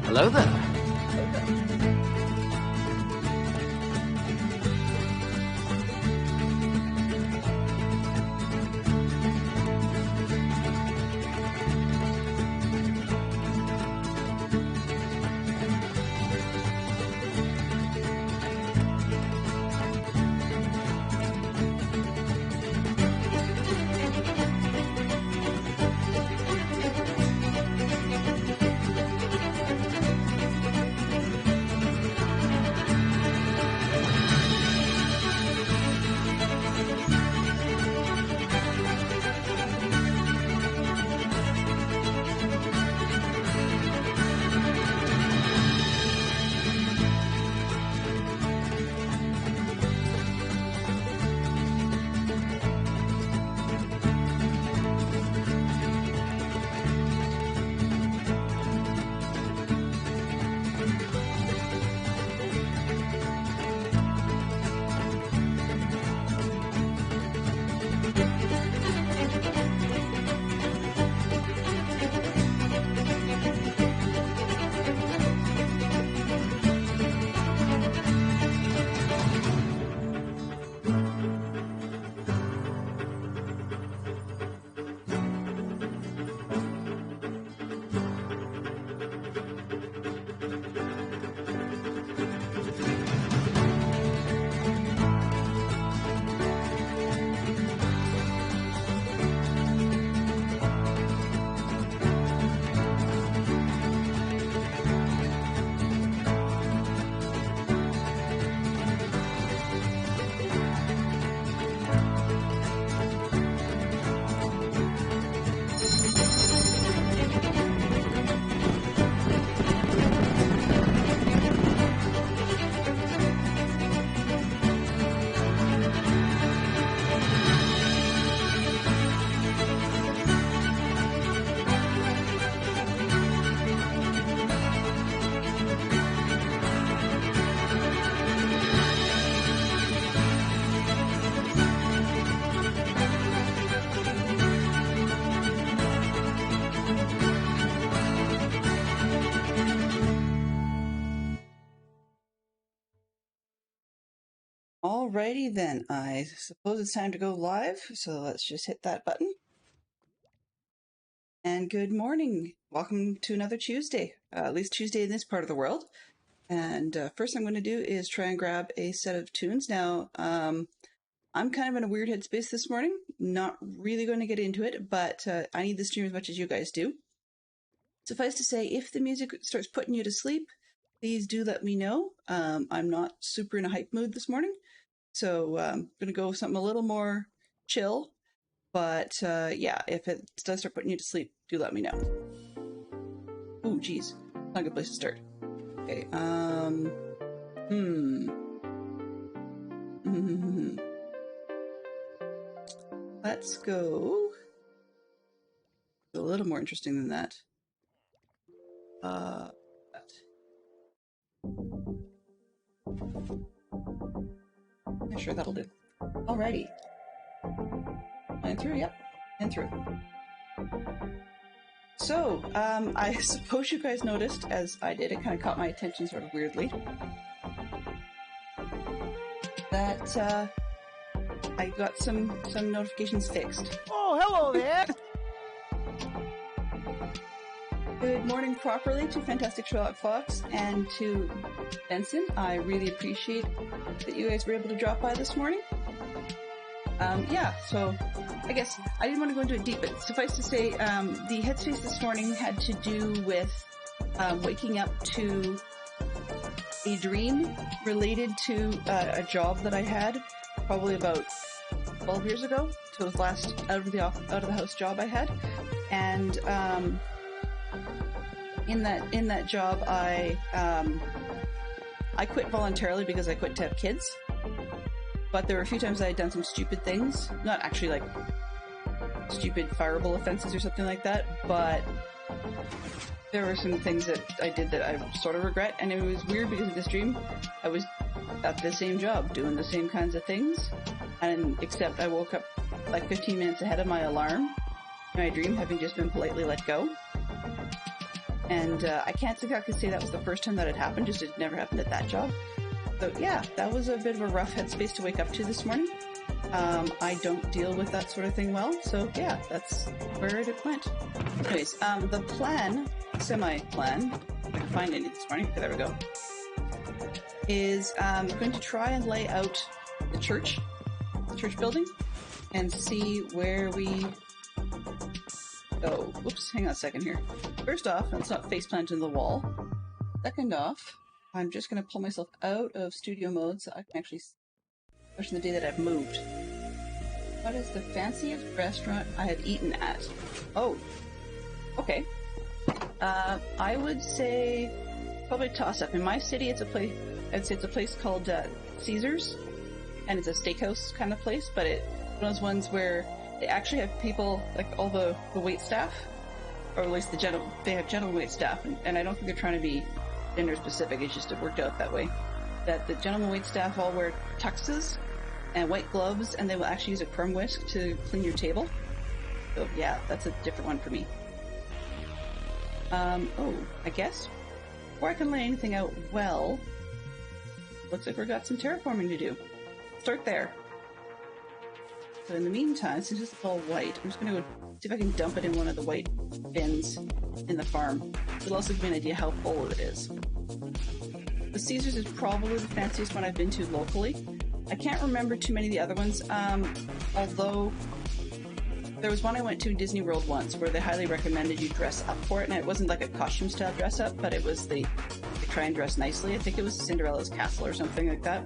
Hello there. Alrighty then, I suppose it's time to go live, so let's just hit that button. And good morning. Welcome to another Tuesday, at least Tuesday in this part of the world. And first I'm going to do is try and grab a set of tunes. Now, I'm kind of in a weird headspace this morning, not really going to get into it, but I need the stream as much as you guys do. Suffice to say, if the music starts putting you to sleep, please do let me know. I'm not super in a hype mood this morning. So I'm going to go with something a little more chill. But yeah, if it does start putting you to sleep, do let me know. Ooh, geez. Not a good place to start. Okay, Let's go a little more interesting than that. I'm sure that'll do. Alrighty. And through, yep. And through. So, I suppose you guys noticed, as I did, it kind of caught my attention sort of weirdly, that I got some notifications fixed. Oh, hello there! Good morning properly to Fantastic Sherlock Fox and to Benson. I really appreciate that you guys were able to drop by this morning. Yeah, so I guess I didn't want to go into it deep, but suffice to say, the headspace this morning had to do with waking up to a dream related to a job that I had probably about 12 years ago. So it was the last out of the house job I had, and in that job I quit voluntarily because I quit to have kids. But there were a few times I had done some stupid things, not actually like stupid fireable offenses or something like that, but there were some things that I did that I sort of regret, and it was weird because in this dream I was at the same job doing the same kinds of things, and except I woke up like 15 minutes ahead of my alarm in my dream, having just been politely let go. And I can't exactly say that was the first time that had happened, just it never happened at that job. So yeah, that was a bit of a rough headspace to wake up to this morning. I don't deal with that sort of thing well, so yeah, that's where it went. Anyways, the plan, semi-plan, if I can find any this morning, okay, there we go, is going to try and lay out the church building, and see where we go. Whoops, hang on a second here. First off, let's not faceplant into the wall. Second off, I'm just going to pull myself out of studio mode so I can actually, especially the day that I've moved. What is the fanciest restaurant I have eaten at? Oh, okay. I would say probably toss-up. In my city, it's a place. I'd say it's a place called Caesars, and it's a steakhouse kind of place. But it's one of those ones where they actually have people, like all the wait staff, or at least they have general wait staff, and I don't think they're trying to be gender specific. It's just it worked out that way. That the gentleman wait staff all wear tuxes and white gloves, and they will actually use a crumb whisk to clean your table. So yeah, that's a different one for me. Oh, I guess before I can lay anything out well, looks like we've got some terraforming to do. Start there. So in the meantime, since it's all white, I'm just going to go see if I can dump it in one of the white bins in the farm. It'll also give me an idea how full it is. The Caesars is probably the fanciest one I've been to locally. I can't remember too many of the other ones, although there was one I went to in Disney World once where they highly recommended you dress up for it, and it wasn't like a costume style dress up, but it was they try and dress nicely. I think it was Cinderella's Castle or something like that.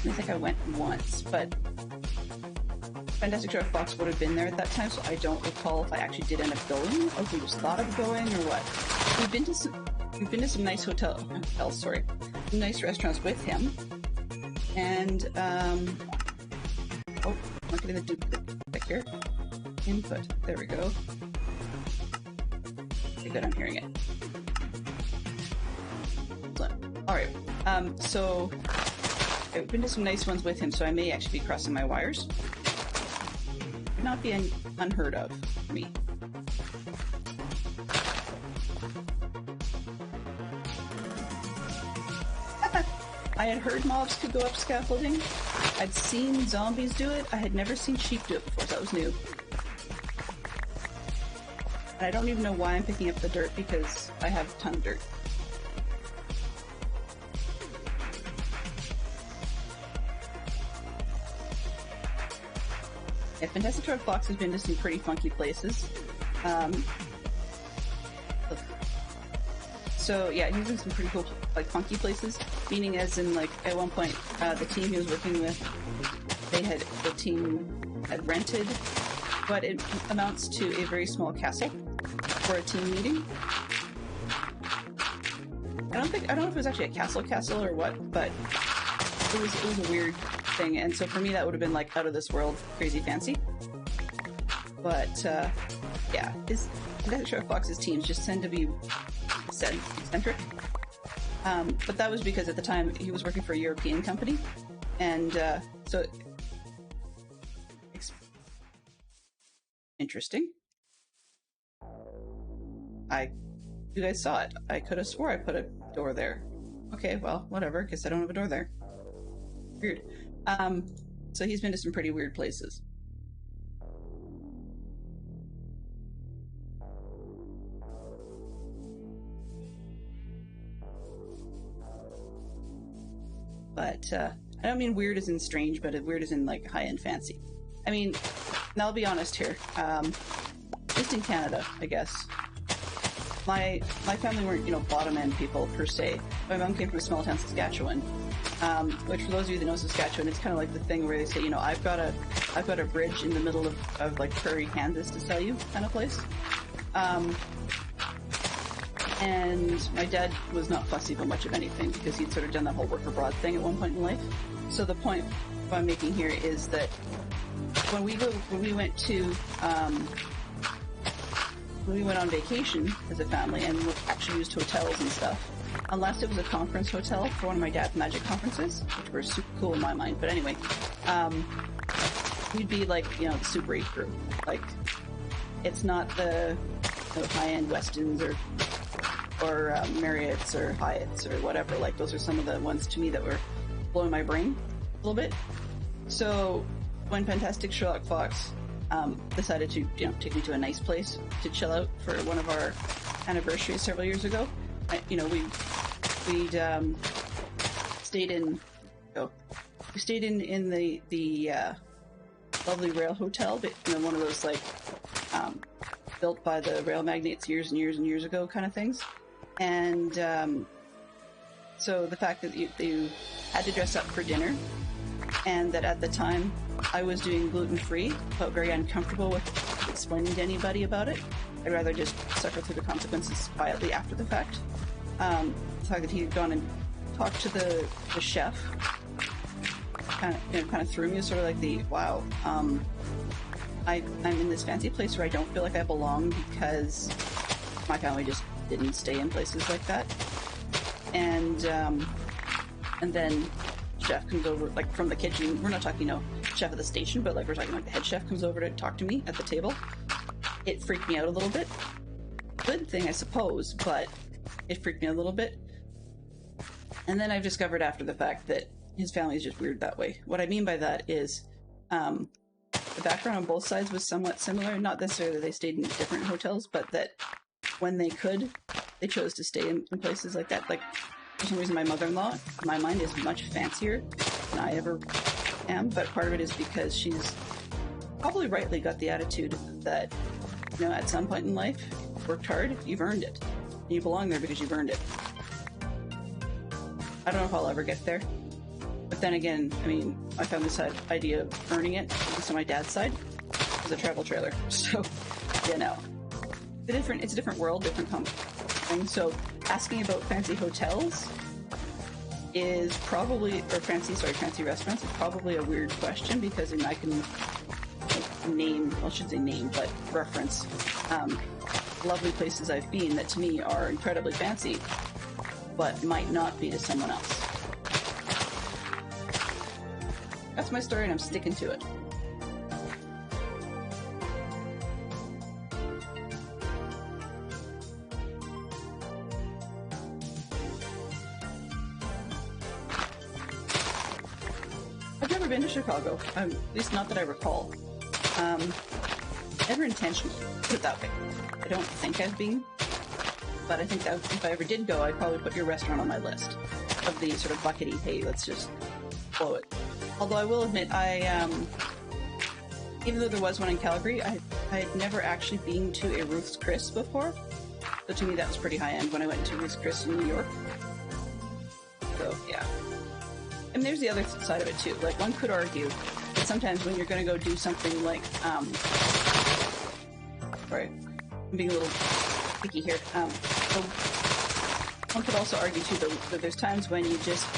And I think I went once, but Fantastic Star Fox would have been there at that time, so I don't recall if I actually did end up going, or if we just thought of going, or what. We've been to some nice some nice restaurants with him, and oh, I'm not getting the duplicate back here. Input, there we go. Okay, good, I'm hearing it. Alright, so I've been to some nice ones with him, so I may actually be crossing my wires. Would not be unheard of for me. I had heard mobs could go up scaffolding. I'd seen zombies do it. I had never seen sheep do it before, so that was new. And I don't even know why I'm picking up the dirt, because I have a ton of dirt. Yeah, Fantastic Star Fox has been to some pretty funky places. So yeah, he's in some pretty cool, like, funky places. Meaning, as in, like, at one point, the team he was working with, the team had rented what it amounts to a very small castle for a team meeting. I don't know if it was actually a castle or what, but it was a weird thing, and so for me that would have been like out of this world, crazy fancy. But yeah, Fantastic Star Fox's teams just tend to be eccentric. But that was because at the time he was working for a European company, and so interesting. You guys saw it. I could have swore I put a door there. Okay, well, whatever. Guess I don't have a door there. Weird. So he's been to some pretty weird places. But I don't mean weird as in strange, but weird as in like high-end fancy. I mean, and I'll be honest here. Just in Canada, I guess. My family weren't, bottom end people per se. My mom came from a small town, Saskatchewan, which for those of you that know Saskatchewan, it's kind of like the thing where they say, you know, I've got a bridge in the middle of like Prairie, Kansas to sell you kind of place. And my dad was not fussy about much of anything because he'd sort of done that whole work abroad thing at one point in life. So the point I'm making here is that when we went on vacation as a family and actually used hotels and stuff, unless it was a conference hotel for one of my dad's magic conferences, which were super cool in my mind. But anyway, we'd be like, you know, the Super 8 crew. Like, it's not the high-end Westins or Marriotts or Hyatts or whatever. Like, those are some of the ones to me that were blowing my brain a little bit. So when Fantastic Sherlock Fox decided to, you know, take me to a nice place to chill out for one of our anniversaries several years ago, we'd stayed in the lovely rail hotel, but one of those like built by the rail magnates years and years and years ago kind of things. And so the fact that you had to dress up for dinner, and that at the time I was doing gluten-free, felt very uncomfortable with explaining to anybody about it. I'd rather just suffer through the consequences quietly after the fact. The fact that he had gone and talked to the chef kind of threw me as sort of like I'm in this fancy place where I don't feel like I belong because my family just didn't stay in places like that. And then chef comes over, like, from the kitchen. We're not talking, chef at the station, but like we're talking like the head chef comes over to talk to me at the table. It freaked me out a little bit. Good thing, I suppose, but it freaked me out a little bit. And then I've discovered after the fact that his family is just weird that way. What I mean by that is the background on both sides was somewhat similar. Not necessarily that they stayed in different hotels, but that when they could, they chose to stay in places like that. Like, for some reason, my mother-in-law, in my mind, is much fancier than I ever am. But part of it is because she's probably rightly got the attitude that, at some point in life, worked hard, you've earned it. And you belong there because you've earned it. I don't know if I'll ever get there. But then again, my family's idea of earning it, at least on my dad's side, was a travel trailer. So, it's a different world, different thing. So asking about fancy hotels is probably, or fancy restaurants is probably a weird question, because I can reference lovely places I've been that to me are incredibly fancy, but might not be to someone else. That's my story, and I'm sticking to it. I've never been to Chicago, at least not that I recall. Never intentionally, put it that way. I don't think I've been, but I think that if I ever did go, I'd probably put your restaurant on my list of the sort of buckety, hey, let's just blow it. Although I will admit, even though there was one in Calgary, I had never actually been to a Ruth's Chris before. So to me, that was pretty high-end when I went to Ruth's Chris in New York. So, yeah. And there's the other side of it, too. Like, one could argue that sometimes when you're going to go do something like, sorry, I'm being a little picky here. So one could also argue, too, that there's times when you just,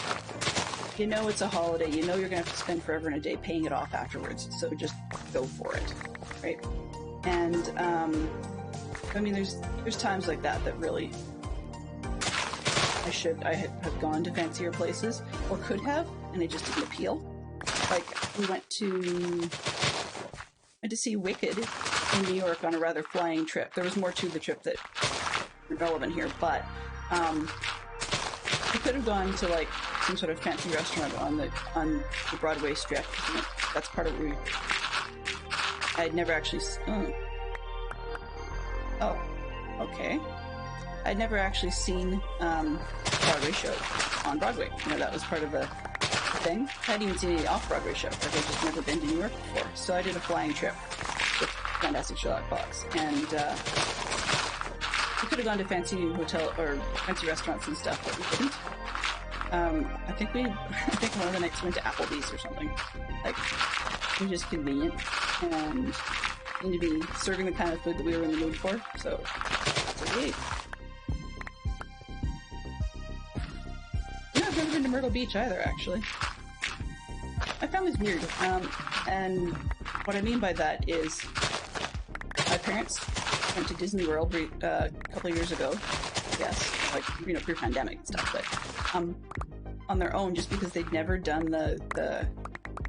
it's a holiday, you're going to have to spend forever and a day paying it off afterwards, so just go for it, right? And, there's times like that really, I have gone to fancier places, or could have, and they just didn't appeal. Like, we went to see Wicked in New York on a rather flying trip. There was more to the trip that isn't relevant here, but, we could have gone to, like, some sort of fancy restaurant on the Broadway strip. That's part of what I'd never actually. Oh, okay. I'd never actually seen Broadway show on Broadway. That was part of the thing. I hadn't even seen any off-Broadway show. Like, I'd just never been to New York before. So I did a flying trip with Fantastic Sherlock Fox, and we could have gone to fancy hotel or fancy restaurants and stuff, but we didn't. I think one of the nights went to Applebee's or something. Like, it was just convenient and seemed to be serving the kind of food that we were in the mood for. So we ate. No, I've never been to Myrtle Beach either, actually. My family's weird, and what I mean by that is my parents went to Disney World a couple of years ago, I guess, like, you know, pre-pandemic and stuff, but on their own, just because they'd never done the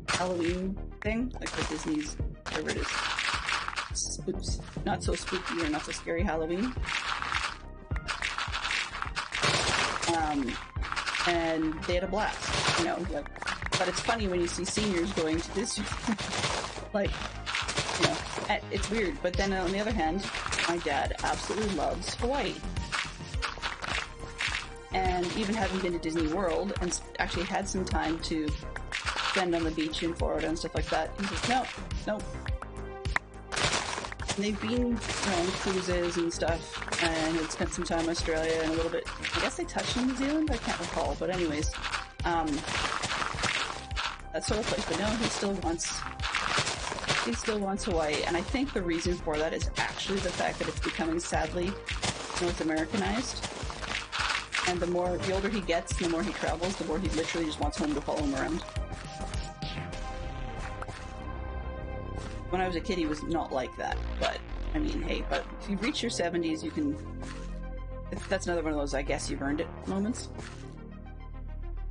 Halloween thing, like the Disney's, whatever it is, oops, not so spooky or not so scary Halloween. And they had a blast, you know, like, but it's funny when you see seniors going to Disney, like, you know, it's weird. But then on the other hand, my dad absolutely loves Hawaii. And even having been to Disney World and actually had some time to spend on the beach in Florida and stuff like that, he's like, no. And they've been, you know, on cruises and stuff, and had spent some time in Australia and a little bit, I guess they touched on New Zealand, I can't recall, but anyways, that sort of place. But no, he still wants Hawaii, and I think the reason for that is actually the fact that it's becoming sadly North Americanized. And the older he gets, the more he travels, the more he literally just wants home to follow him around. When I was a kid, he was not like that, but I mean, hey, but if you reach your 70s, you can. That's another one of those I guess you've earned it moments.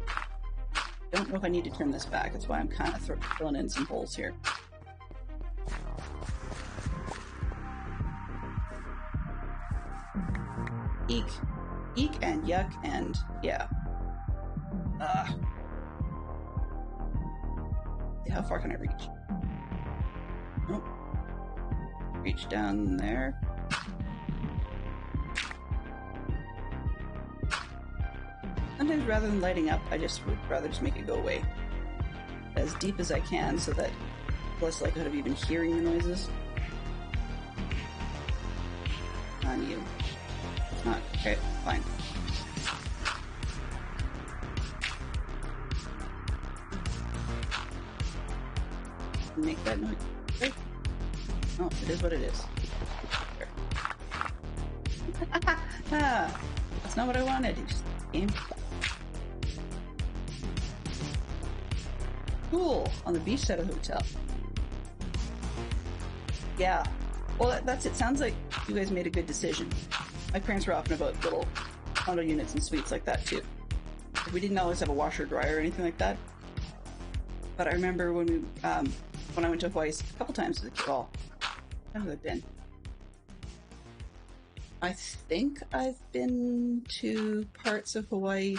I don't know if I need to turn this back. That's why I'm kind of filling in some holes here. Eek. Eek and yuck and yeah. How far can I reach? Nope. Reach down there. Sometimes rather than lighting up, I just would rather just make it go away as deep as I can so that less likelihood of even hearing the noises. On you. Not okay, fine. Make that noise. Okay. Oh, it is what it is. That's not what I wanted. It just came. Cool. On the beach side of the hotel. Yeah. Well, that's it. Sounds like you guys made a good decision. My parents were often about little condo units and suites like that too. We didn't always have a washer or dryer or anything like that. But I remember when I went to Hawaii a couple times as a kid. Well, how have I been? I think I've been to parts of Hawaii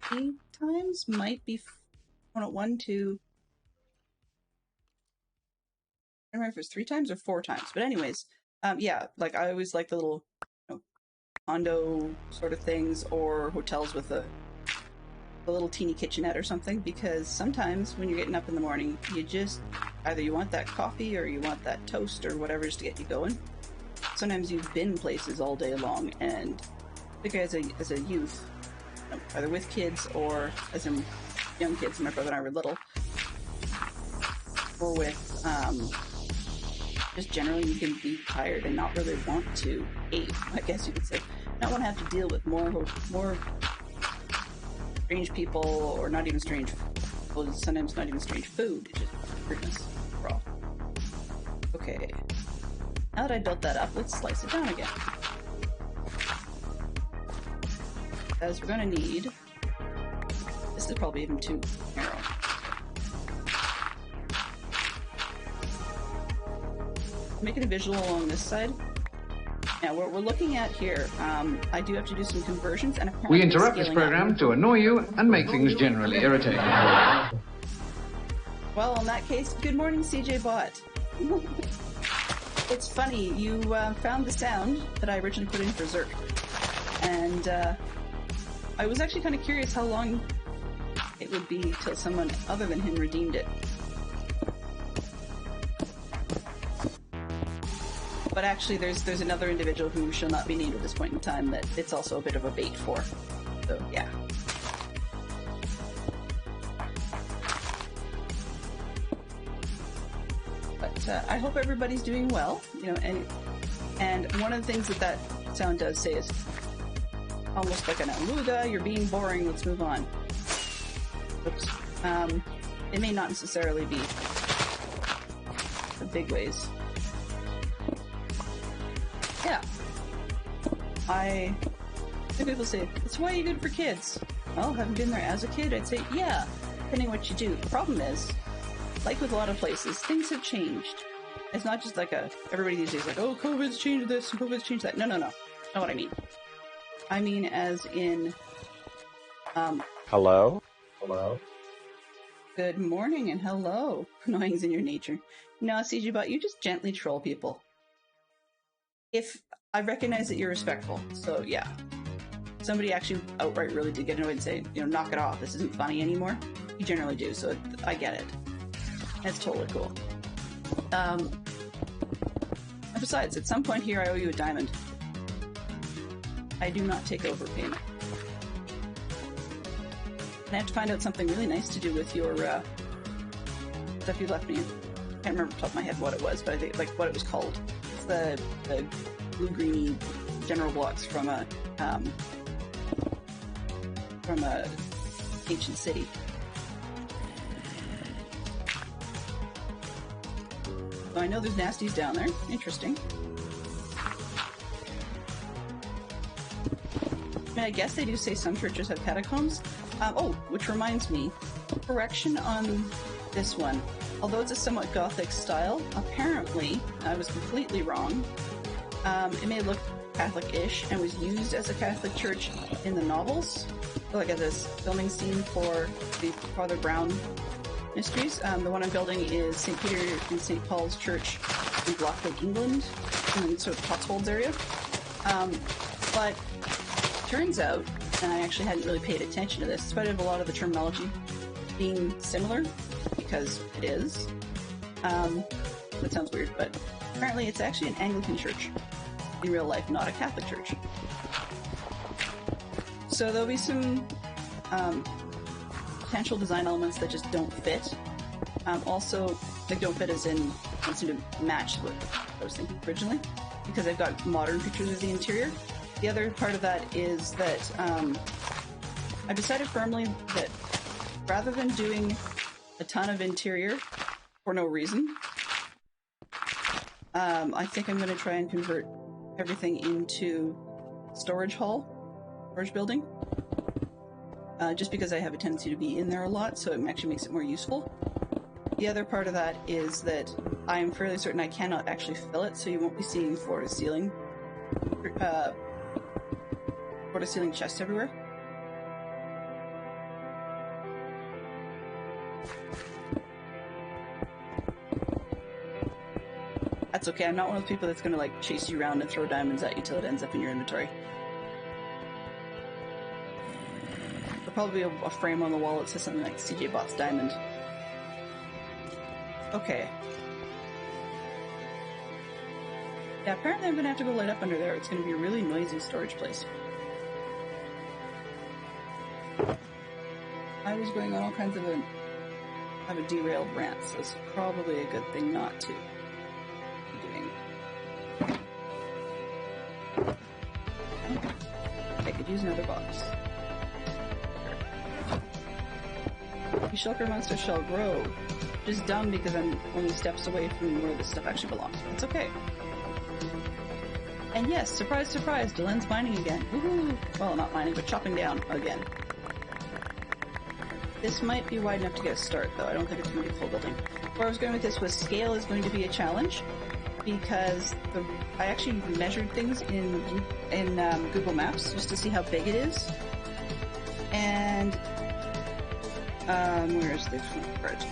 3 times. Might be 1, 2. I don't remember if it was 3 times or 4 times. But anyways, yeah, like I always like the little, you know, condo sort of things or hotels with a little teeny kitchenette or something, because sometimes when you're getting up in the morning, you just either you want that coffee or you want that toast or whatever just to get you going. Sometimes you've been places all day long, and I think as a youth, you know, either with kids or as in young kids, my brother and I were little, or with just generally you can be tired and not really want to eat, I guess you could say, not want to have to deal with more strange people, or not even strange, well, sometimes not even strange food. It's just weirdness. Raw. Okay. Now that I built that up, let's slice it down again. Because we're going to need... This is probably even too narrow. Making a visual along this side. Now, what we're looking at here, I do have to do some conversions, and apparently we interrupt this program to annoy you and make things generally irritating. Well, in that case, good morning, CJ Bot. It's funny, you found the sound that I originally put in for Zerk, and I was actually kind of curious how long it would be till someone other than him redeemed it. But actually, there's another individual who shall not be named at this point in time that it's also a bit of a bait for. So, yeah. I hope everybody's doing well. You know, and one of the things that sound does say is almost like an aluga. You're being boring. Let's move on. Oops. It may not necessarily be the big ways. Yeah. Some people say, that's why you're good for kids. Well, haven't been there as a kid. I'd say, yeah, depending what you do. The problem is, like with a lot of places, things have changed. It's not just like everybody these days like, oh, COVID's changed this, and COVID's changed that. No. Not what I mean. I mean as in, Hello? Good morning and hello. Annoying's in your nature. No, CGBot, you just gently troll people. If I recognize that you're respectful, so yeah. Somebody actually outright really did get annoyed and say, you know, knock it off, this isn't funny anymore. You generally do, so I get it. That's totally cool. And besides, at some point here I owe you a diamond. I do not take overpayment. And I have to find out something really nice to do with your stuff you left me. I can't remember off the top of my head what it was, but I think like what it was called. It's the blue-greeny general blocks from a ancient city. So I know there's nasties down there. Interesting. I mean, I guess they do say some churches have catacombs. Which reminds me, correction on this one. Although it's a somewhat Gothic style, apparently, I was completely wrong. It may look Catholic-ish and was used as a Catholic church in the novels. Like at this filming scene for the Father Brown mysteries. The one I'm building is St. Peter and St. Paul's Church in Blackwood, England, in the sort of Cotswolds area. But turns out, and I actually hadn't really paid attention to this, in spite of a lot of the terminology being similar, because it is. That sounds weird, but apparently it's actually an Anglican church in real life, not a Catholic church. So there'll be some potential design elements that just don't fit. Also, they don't fit as in don't seem to match what I was thinking originally, because I've got modern pictures of the interior. The other part of that is that I decided firmly that rather than doing a ton of interior for no reason, I think I'm going to try and convert everything into storage building. Just because I have a tendency to be in there a lot, so it actually makes it more useful. The other part of that is that I am fairly certain I cannot actually fill it, so you won't be seeing floor-to-ceiling chests everywhere. That's okay, I'm not one of the people that's gonna like chase you around and throw diamonds at you till it ends up in your inventory. There'll probably be a frame on the wall that says something like CJBot's Diamond. Okay. Yeah, apparently I'm gonna have to go light up under there. It's gonna be a really noisy storage place. I was going on all kinds of a derailed rant, so it's probably a good thing not to be doing. I could use another box. The shulker monster shall grow. Which is dumb because I'm only steps away from where this stuff actually belongs. But it's okay. And yes, surprise, surprise, Dylan's mining again. Woohoo! Well, not mining, but chopping down again. This might be wide enough to get a start, though. I don't think it's going to be a full building. Where I was going with this was scale is going to be a challenge, because I actually measured things in Google Maps just to see how big it is. And where's the front part?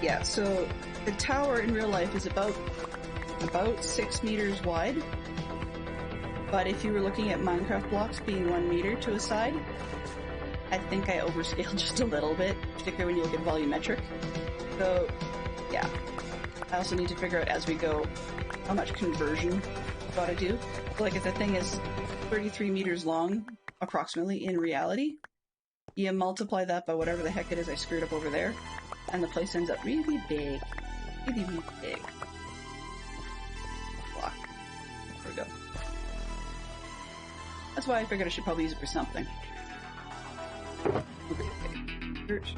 Yeah, so the tower in real life is about 6 meters wide. But if you were looking at Minecraft blocks being 1 meter to a side, I think I overscaled just a little bit, particularly when you look at volumetric. So, yeah. I also need to figure out as we go how much conversion I've got to do. So, like, if the thing is 33 meters long, approximately, in reality, you multiply that by whatever the heck it is I screwed up over there, and the place ends up really big. Really, really big. Block. There we go. That's why I figured I should probably use it for something. Okay. Dirt.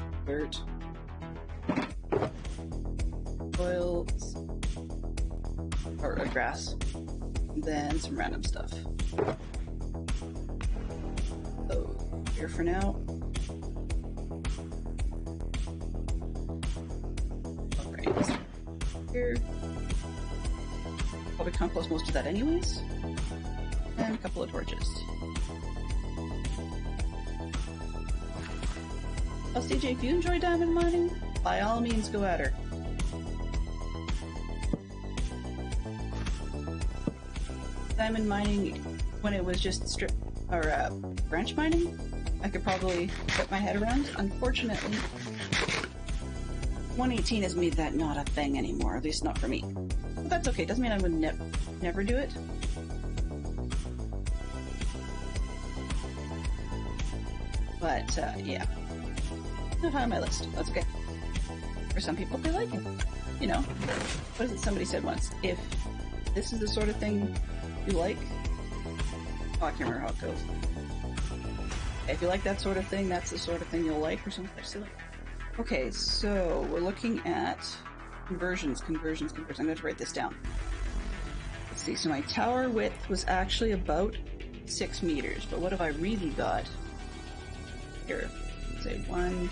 Oils. Or grass. And then some random stuff. So, here for now. Alright. Here. Probably compost most of that anyways. And a couple of torches. Well, CJ, if you enjoy diamond mining, by all means go at her. Diamond mining, when it was just branch mining, I could probably get my head around. Unfortunately, 118 has made that not a thing anymore, at least not for me. But that's okay, doesn't mean I would never do it. But, yeah. Not high on my list. That's okay. For some people, they like it. You know, what is it somebody said once? If this is the sort of thing you like... Oh, I can't remember how it goes. If you like that sort of thing, that's the sort of thing you'll like, or something silly. Okay, so we're looking at conversions. I'm going to have to write this down. Let's see, so my tower width was actually about 6 meters, but what have I really got? Here, say 1,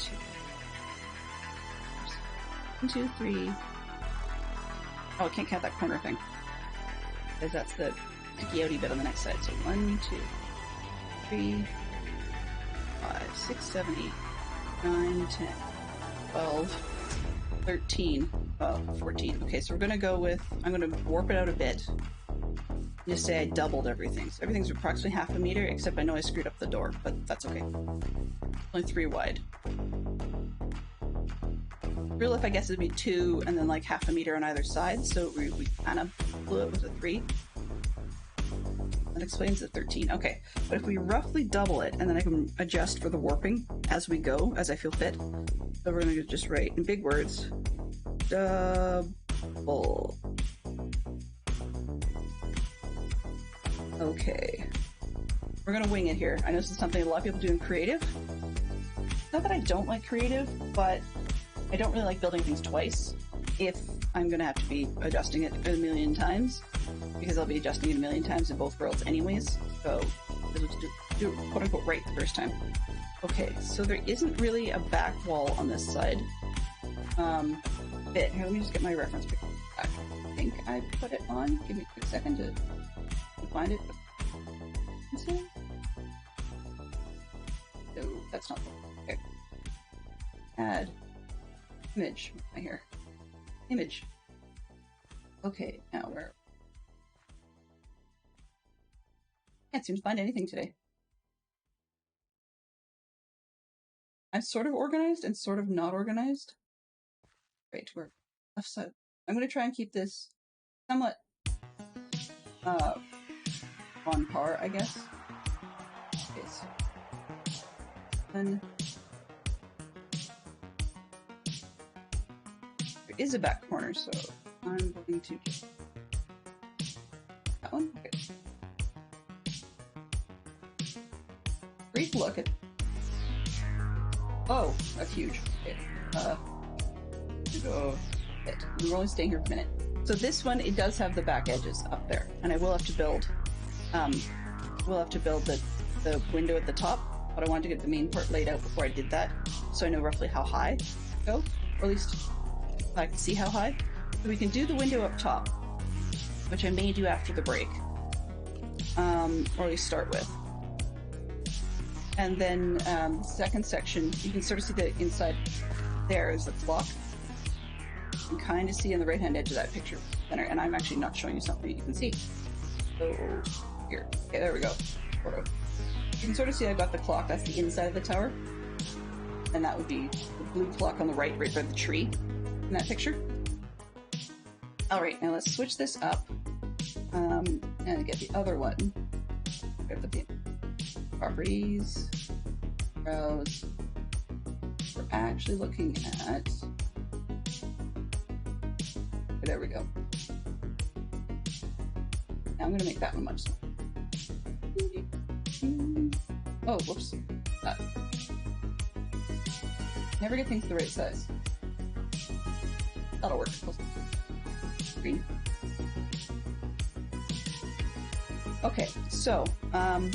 2, 3. Oh, I can't count that corner thing, because that's the sticky outy bit on the next side. So 1, 2, 3, 5, 6, 7, 8, 9, 10, 12, 13, 14. Okay, so we're gonna go with, I'm gonna warp it out a bit. Just say I doubled everything. So everything's approximately half a meter, except I know I screwed up the door, but that's okay. Only 3 wide. Real life, I guess, it'd be 2 and then like half a meter on either side, so we kind of blew it with a 3. That explains the 13. Okay, but if we roughly double it, and then I can adjust for the warping as we go, as I feel fit. So we're gonna just write in big words, double. Okay. We're gonna wing it here. I know this is something a lot of people do in creative. Not that I don't like creative, but I don't really like building things twice if I'm gonna have to be adjusting it a million times, because I'll be adjusting it a million times in both worlds anyways, so let's do quote unquote right the first time. Okay, so there isn't really a back wall on this side. Bit. Here, let me just get my reference picture back. I think I put it on. Give me a quick second to find it. No, that's not the okay. Add image. Right here. Image. Okay, now where? Can't seem to find anything today. I'm sort of organized and sort of not organized. Right, we're left side. I'm going to try and keep this somewhat on par, I guess. Okay, so then there is a back corner, so I'm going to just that one. Okay. Brief look at. Oh, that's huge. Okay. We're only staying here for a minute. So this one, it does have the back edges up there, and I will have to build. We'll have to build the window at the top, but I wanted to get the main part laid out before I did that, so I know roughly how high to go, or at least I can see how high. So we can do the window up top, which I may do after the break, or at least start with. And then the second section, you can sort of see the inside there is the clock. You can kind of see on the right-hand edge of that picture center, and I'm actually not showing you something you can see. So here, okay, there we go. Sort of. You can sort of see I've got the clock. That's the inside of the tower, and that would be the blue clock on the right by the tree in that picture. All right, now let's switch this up and get the other one. Grab the properties, browse, actually looking at... There we go. Now I'm going to make that one much smaller. Oh, whoops. Never get things the right size. That'll work. Green. Okay, so, unless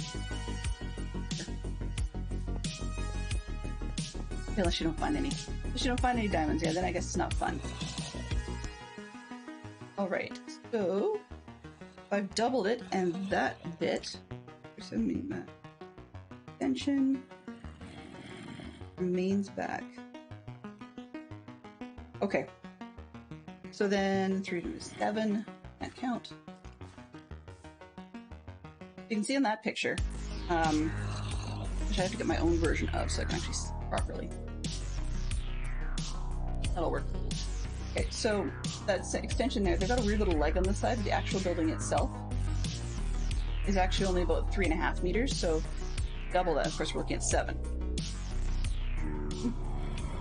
you don't find any. Unless you don't find any diamonds, yeah, then I guess it's not fun. Alright, so, I've doubled it, and that bit, extension, remains back. Okay, so then 3 to 7, can't count. You can see in that picture, which I have to get my own version of so I can actually see properly. That'll work. Okay, so that extension there, they've got a weird little leg on the side, but the actual building itself is actually only about 3.5 meters, so double that. Of course, we're looking at 7.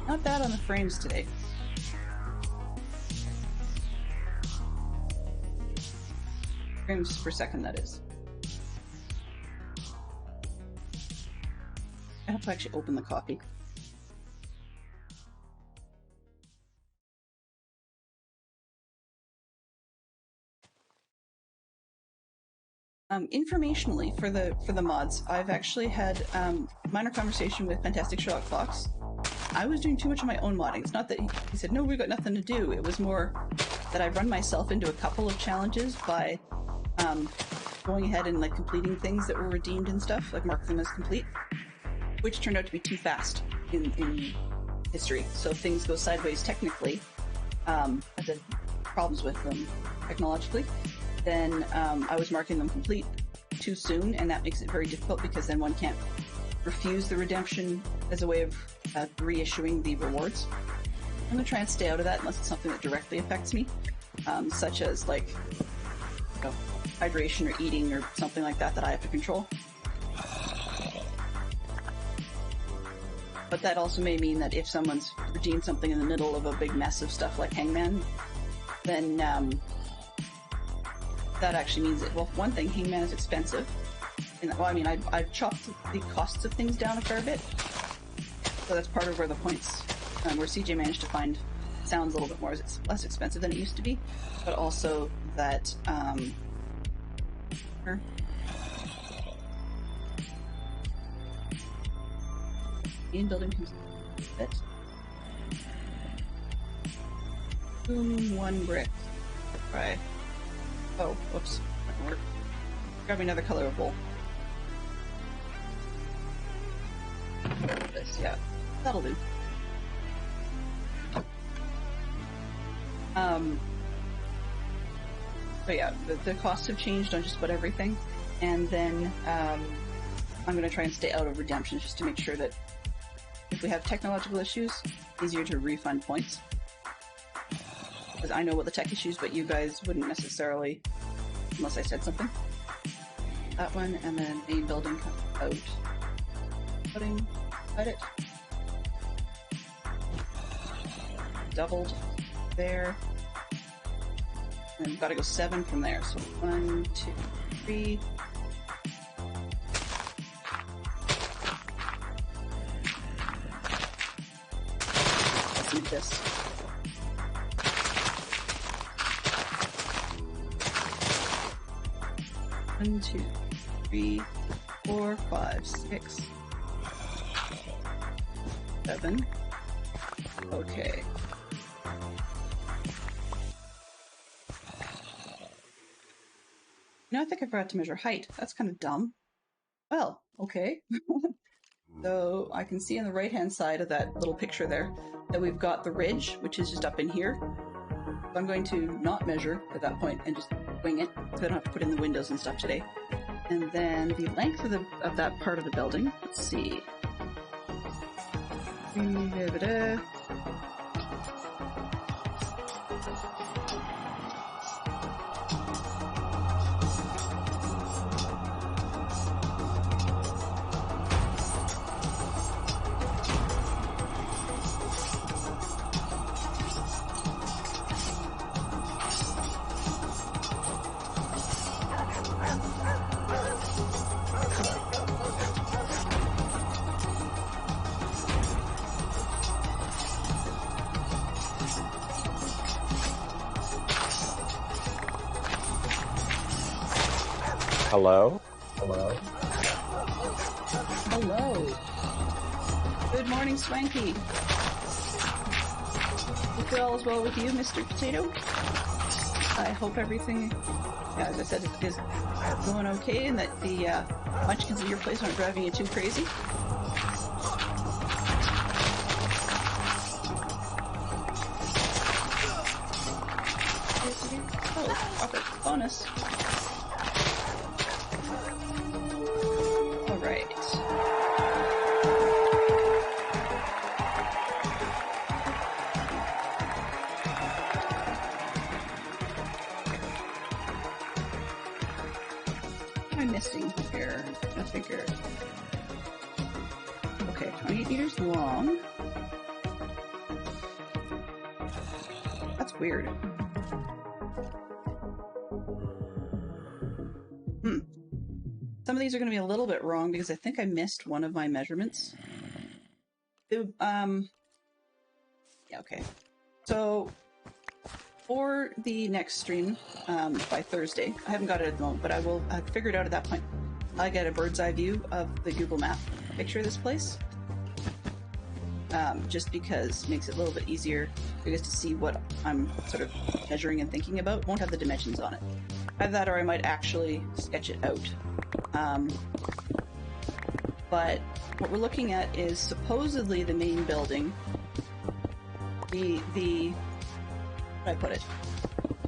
Not bad on the frames today. Frames per second, that is. I have to actually open the copy. Informationally, for the mods, I've actually had minor conversation with Fantastic Sherlock Fox. I was doing too much of my own modding. It's not that he said, no, we've got nothing to do. It was more that I run myself into a couple of challenges by going ahead and like completing things that were redeemed and stuff, like mark them as complete, which turned out to be too fast in history. So if things go sideways technically, I had problems with them technologically, then I was marking them complete too soon, and that makes it very difficult because then one can't refuse the redemption as a way of reissuing the rewards. I'm going to try and stay out of that unless it's something that directly affects me, such as like hydration or eating or something like that that I have to control. But that also may mean that if someone's redeemed something in the middle of a big mess of stuff like Hangman, then that actually means that, well, one thing, Hangman is expensive. And, well, I mean, I've chopped the costs of things down a fair bit. So that's part of where the points, where CJ managed to find sounds a little bit more, it's less expensive than it used to be. But also that, in building bit. Boom, 1 brick. Right. Oh, whoops. That didn't work. Grab me another color of wool. This, yeah. That'll do. But yeah, the costs have changed on just about everything. And then, I'm gonna try and stay out of redemptions just to make sure that if we have technological issues, easier to refund points. Because I know what the tech issues, but you guys wouldn't necessarily, unless I said something. That one, and then main building out. Putting, edit. Doubled there. And we've got to go 7 from there. So 1, 2, 3. Let's eat this. One, 2, 3, 4, 5, 6, 7. Okay. You know, I think I forgot to measure height. That's kind of dumb. Well, okay. So I can see on the right-hand side of that little picture there that we've got the ridge, which is just up in here. So I'm going to not measure at that point and just wing it, so I don't have to put in the windows and stuff today. And then the length of that part of the building, let's see. Hello? Hello. Good morning, Swanky. Hope all is well with you, Mr. Potato. I hope everything, as I said, is going okay, and that the munchkins at your place aren't driving you too crazy. Oh, profit bonus. All right. What am I missing here? I figure. Okay, 28 meters long. That's weird. Some of these are going to be a little bit wrong because I think I missed one of my measurements. Yeah, okay. So, for the next stream, by Thursday, I haven't got it at the moment, but I will figure it out at that point. I get a bird's eye view of the Google Map picture of this place. Just because it makes it a little bit easier for you guys to see what I'm sort of measuring and thinking about. Won't have the dimensions on it. Either that or I might actually sketch it out. But what we're looking at is supposedly the main building. How do I put it?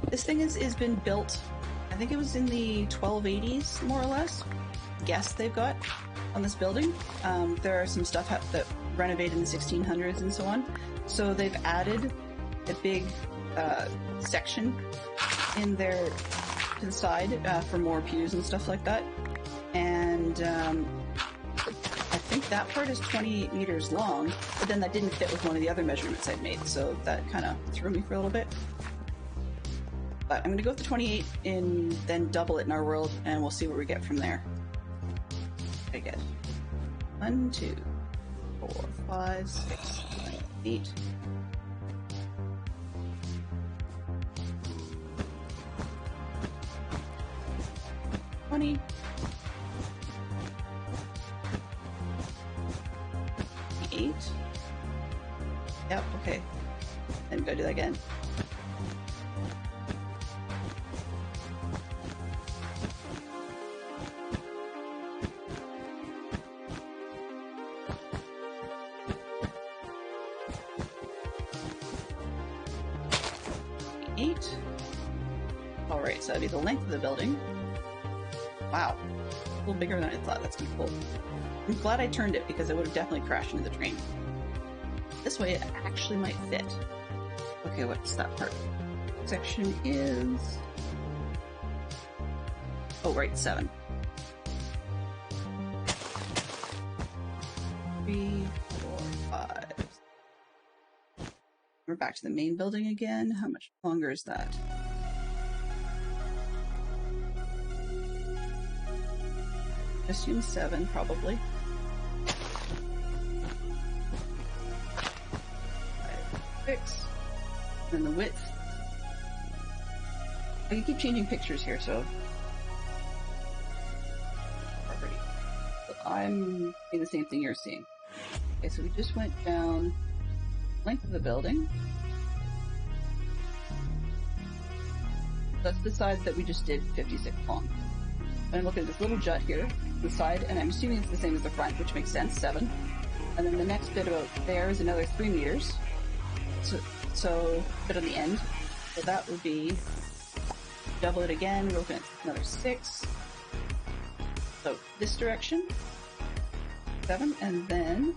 This thing is been built, I think it was in the 1280s, more or less. Guess they've got on this building. There are some stuff that renovated in the 1600s and so on. So they've added a big section in there to the side for more pews and stuff like that. And I think that part is 28 meters long, but then that didn't fit with one of the other measurements I'd made, so that kind of threw me for a little bit. But I'm going to go with the 28 and then double it in our world, and we'll see what we get from there. I get 1, 2, 4, 5, 6, 7, 8. $20. Yep, okay. Then go do that again. Alright, so that'd be the length of the building. Wow. A little bigger than I thought. That's kind of cool. I'm glad I turned it because it would have definitely crashed into the train. This way it actually might fit. Okay, what's that part? Section is... oh, right, 7. 3, 4, 5. We're back to the main building again. How much longer is that? I assume 7, probably. 5, 6. And the width. I can keep changing pictures here, so. Property. So I'm seeing the same thing you're seeing. Okay, so we just went down length of the building. That's the side that we just did 56 long. And I'm looking at this little jut here, the side, and I'm assuming it's the same as the front, which makes sense, 7. And then the next bit about there is another 3 meters. So a bit on the end. So that would be, double it again, we're looking at another 6. So this direction, 7, and then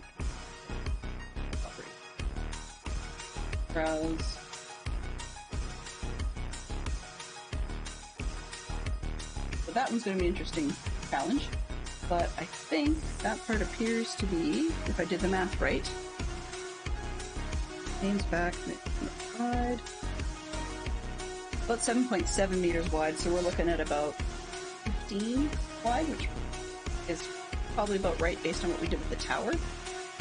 browse. So that one's going to be an interesting challenge, but I think that part appears to be, if I did the math right, names back, wide, about 7.7 meters wide, so we're looking at about 15 wide, which is probably about right based on what we did with the tower.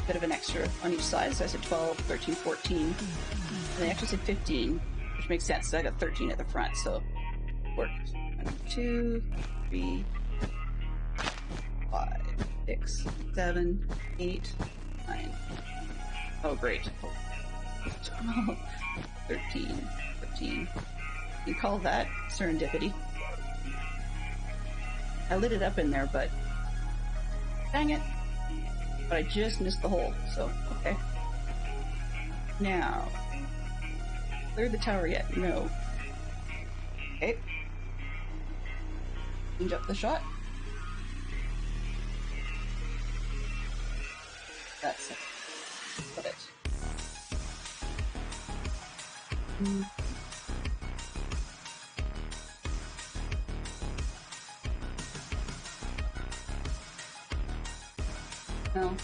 Bit of an extra on each side, so I said 12, 13, 14. And they actually said 15, which makes sense. So I got 13 at the front, so it worked. 1, 2, 3, 5, 6, 7, 8, 9. Oh, great. 12, 13, 14. You call that serendipity. I lit it up in there, but dang it. But I just missed the hole, so okay. Now, cleared the tower yet? No. Okay. Change up the shot. That's it. Got it. No.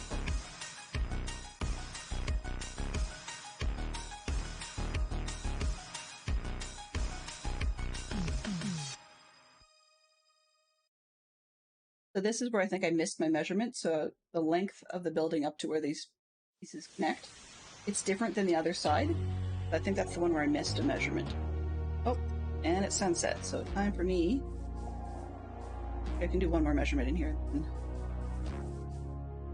So this is where I think I missed my measurement. So the length of the building up to where these pieces connect, it's different than the other side. I think that's the one where I missed a measurement. Oh, and it's sunset, so time for me. I can do one more measurement in here.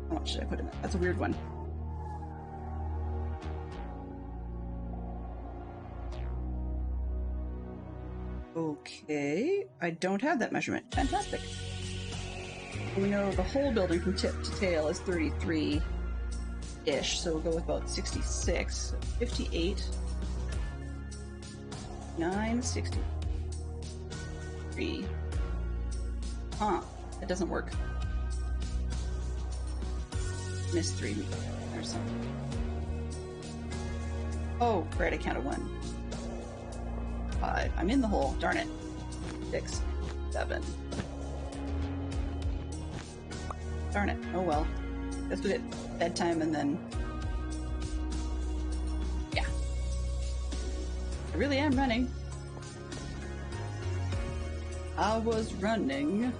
How much should I put in there? That's a weird one. Okay, I don't have that measurement. Fantastic. We know the whole building from tip to tail is 33-ish, so we'll go with about 66. So 58. 9, 63. Huh, that doesn't work. Missed 3 or something. Oh, great, I counted 1. 5. I'm in the hole, darn it. 6, 7. Darn it. Oh well. Guess we get bedtime and then... Yeah. I really am running. I was running.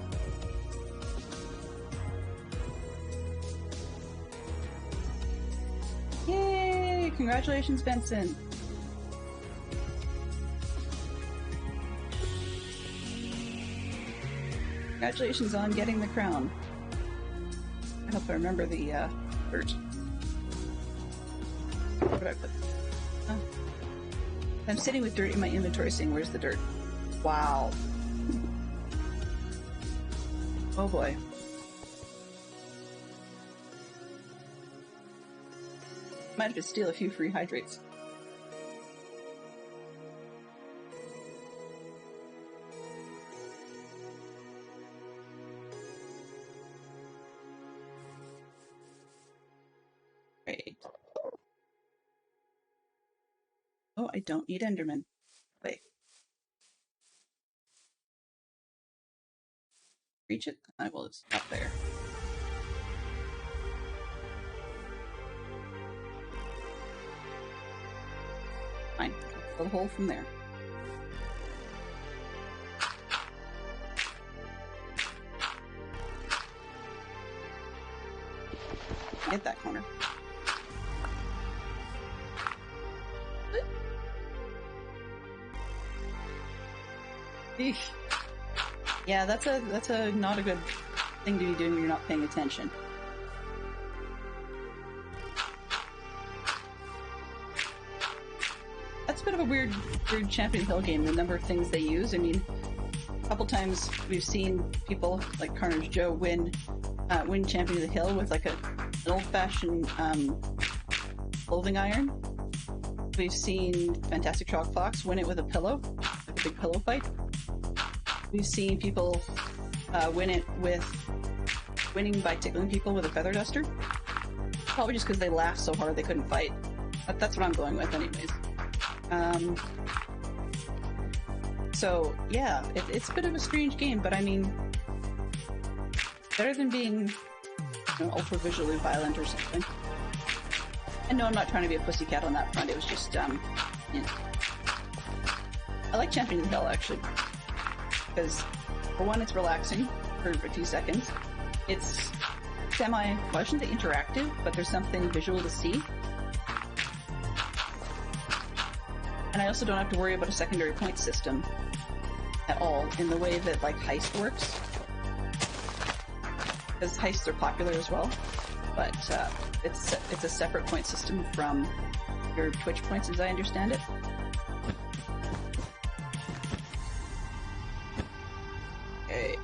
Yay! Congratulations, Benson. Congratulations on getting the crown. I hope I remember the dirt. Where did I put? Oh. I'm sitting with dirt in my inventory saying, where's the dirt? Wow. Oh boy. Might have to steal a few free hydrates. Great. Oh, I don't need Enderman. Wait. Reach it? I will just stop there. Fine. Fill the hole from there. Hit that corner. Eesh. Yeah, that's a not a good thing to be doing when you're not paying attention. That's a bit of a weird Champion Hill game, the number of things they use. I mean, a couple times we've seen people like Carnage Joe win Champion of the Hill with like an old-fashioned clothing iron. We've seen Fantastic Chalk Fox win it with a pillow, like a big pillow fight. We've seen people win it with winning by tickling people with a feather duster. Probably just because they laughed so hard they couldn't fight. But that's what I'm going with anyways. So yeah, it's a bit of a strange game, but I mean, better than being ultra visually violent or something. And no, I'm not trying to be a pussycat on that front. It was just, I like Champion of the Hill actually. Because, for one, it's relaxing for a few seconds. It's well, I shouldn't say interactive, but there's something visual to see. And I also don't have to worry about a secondary point system at all in the way that like Heist works. Because Heists are popular as well, but it's a separate point system from your Twitch points as I understand it. Okay.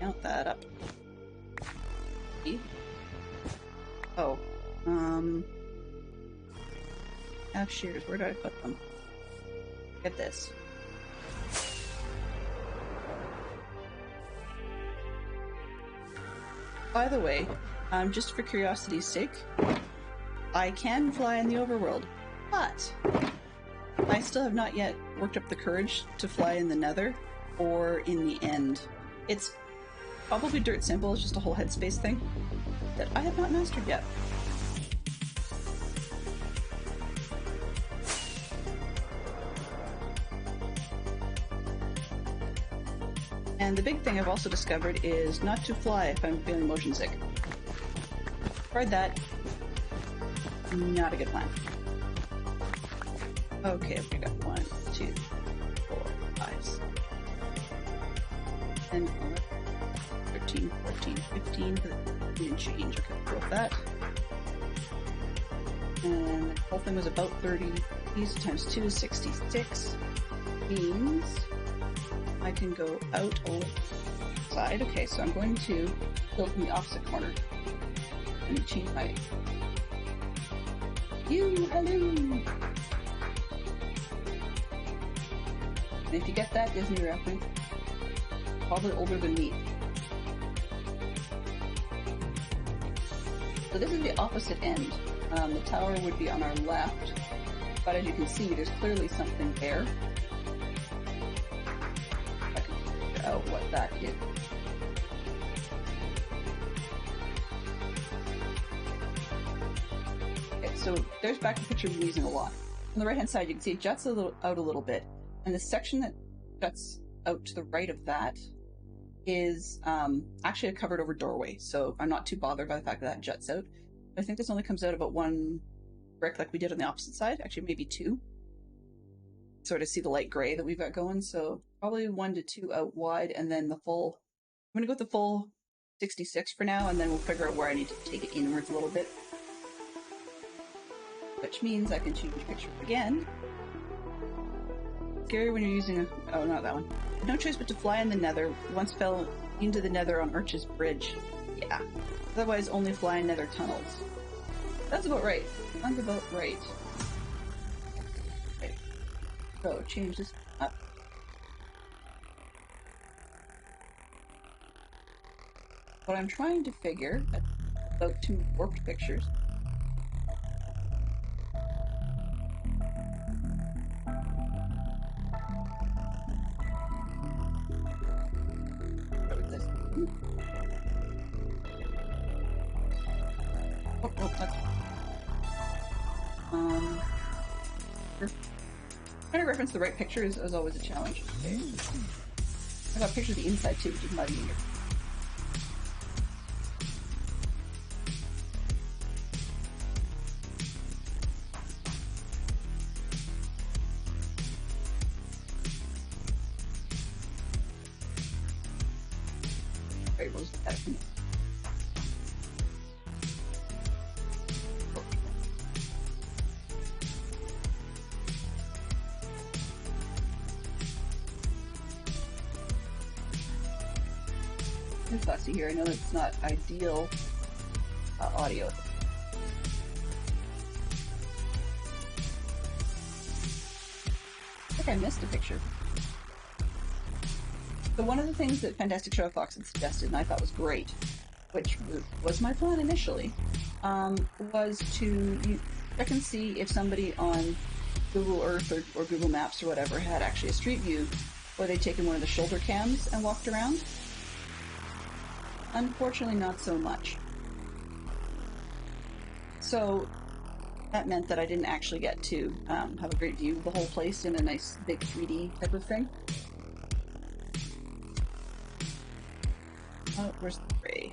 Count that up. Oh. Have shears. Where do I put them? Get this. By the way, just for curiosity's sake, I can fly in the overworld, but I still have not yet worked up the courage to fly in the Nether or in the End. It's probably dirt simple, it's just a whole headspace thing that I have not mastered yet. And the big thing I've also discovered is not to fly if I'm feeling motion sick. Tried that. Not a good plan. Okay, we got 1, 2, 4, 5, 10, 11, 13, 14, 15, and change. Okay, go with that. And the whole thing was about 30. These times 2 is 66. Means I can go out on the side. Okay, so I'm going to build in the opposite corner. And change my... Hello! And if you get that Disney reference, probably older than me. So this is the opposite end. The tower would be on our left, but as you can see, there's clearly something there. I can figure out what that is. Okay, so there's back the picture we're using a lot. On the right hand side, you can see it juts out a little bit, and the section that juts out to the right of that is actually a covered over doorway, so I'm not too bothered by the fact that that juts out. I think this only comes out about 1 brick like we did on the opposite side, actually maybe 2. Sort of see the light gray that we've got going, so probably 1 to 2 out wide, and then the full... I'm going to go with the full 66 for now, and then we'll figure out where I need to take it inwards a little bit. Which means I can change picture again. Scary when you're using a... oh, not that one. No choice but to fly in the Nether. Once fell into the Nether on Arch's Bridge. Yeah. Otherwise, only fly in Nether tunnels. That's about right. Sounds about right. Okay. So, change this up. What I'm trying to figure, about 2 warped pictures. Oh, that's... trying to reference the right picture is always a challenge. Okay. I got pictures of the inside too, which is not easier. Right, we'll just add some. Fussy here. I know it's not ideal audio. I think I missed a picture. So one of the things that Fantastic Shadow Fox had suggested, and I thought was great, which was my plan initially, was to check and see if somebody on Google Earth or Google Maps or whatever had actually a street view where they'd taken one of the shoulder cams and walked around. Unfortunately, not so much. So that meant that I didn't actually get to have a great view of the whole place in a nice big 3D type of thing. Oh, where's the gray?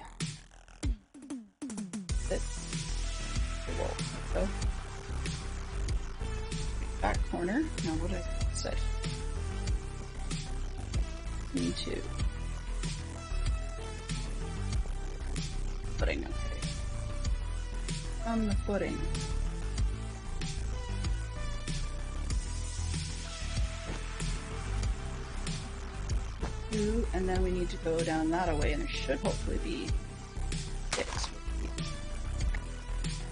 corner. Now what did I say? Me too. Footing, okay. From the footing. Two, and then we need to go down that way, and there should hopefully be 6.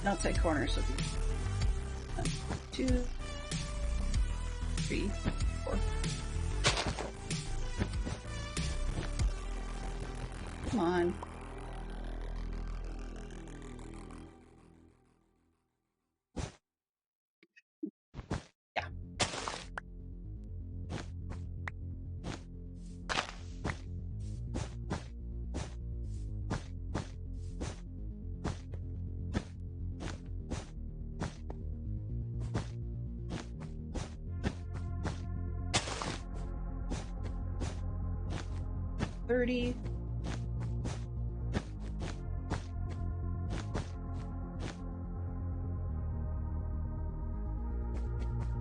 An outside corner, so 1, 2, 3, 4. Come on. Yeah. $30.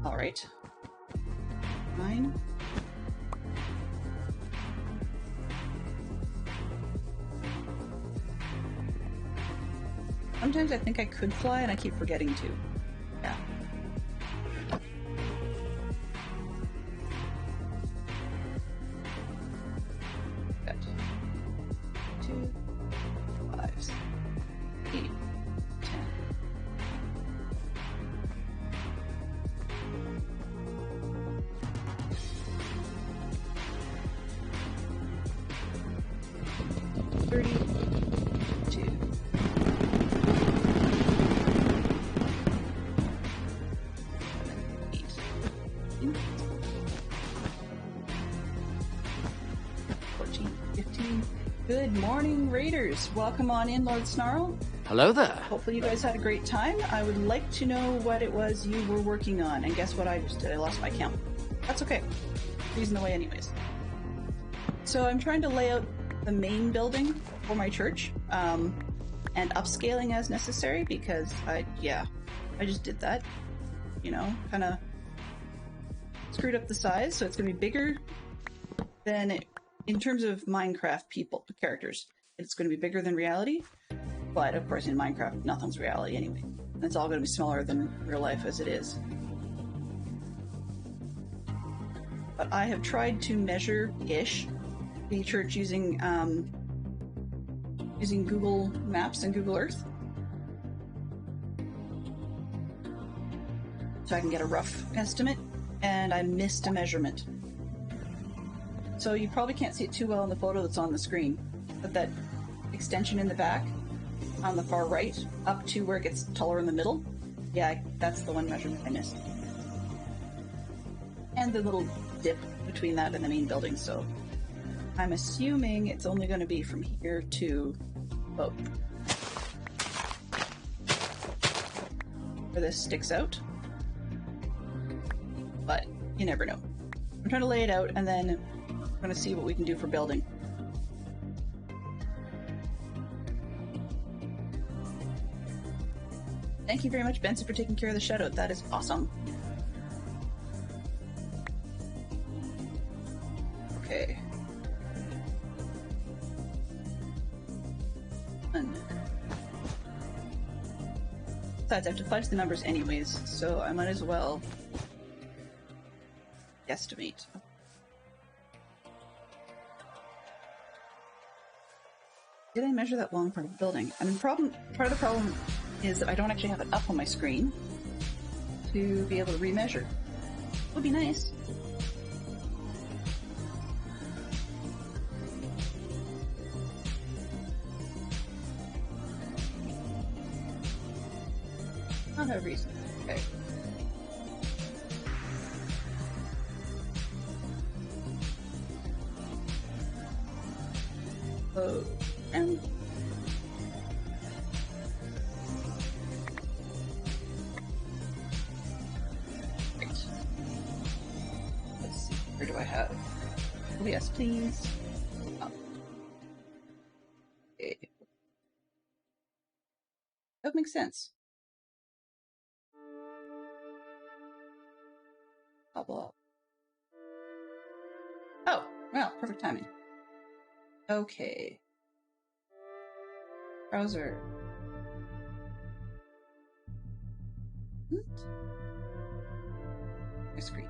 All right. 9. Sometimes I think I could fly and I keep forgetting to. Yeah. Got 2 5s, 8, 10. Good morning, Raiders. Welcome on in, Lord Snarl. Hello there. Hopefully you guys had a great time. I would like to know what it was you were working on. And guess what I just did? I lost my count. That's okay. Freezing away anyways. So I'm trying to lay out the main building for my church, and upscaling as necessary because I just did that. You know, kind of screwed up the size, so it's going to be bigger than it, in terms of Minecraft characters. It's going to be bigger than reality, but of course in Minecraft nothing's reality anyway. It's all going to be smaller than real life as it is. But I have tried to measure-ish the church using Google Maps and Google Earth, so I can get a rough estimate, and I missed a measurement. So you probably can't see it too well in the photo that's on the screen, but that extension in the back, on the far right, up to where it gets taller in the middle, yeah, that's the one measurement I missed. And the little dip between that and the main building, so I'm assuming it's only going to be from here to where this sticks out. But you never know. I'm trying to lay it out, and then I'm going to see what we can do for building. Thank you very much, Benson, for taking care of the shoutout. That is awesome. Okay. Besides, I have to fudge the numbers anyways, so I might as well guesstimate. Did I measure that long part of the building? I mean, part of the problem is that I don't actually have it up on my screen to be able to remeasure. Would be nice. Not a reason. Okay. Oh, and right. Let's see. Where do I have? Oh, yes, please. Oh. Okay. That makes sense. blah. Oh, well, perfect timing. Okay. Browser. What? My screen.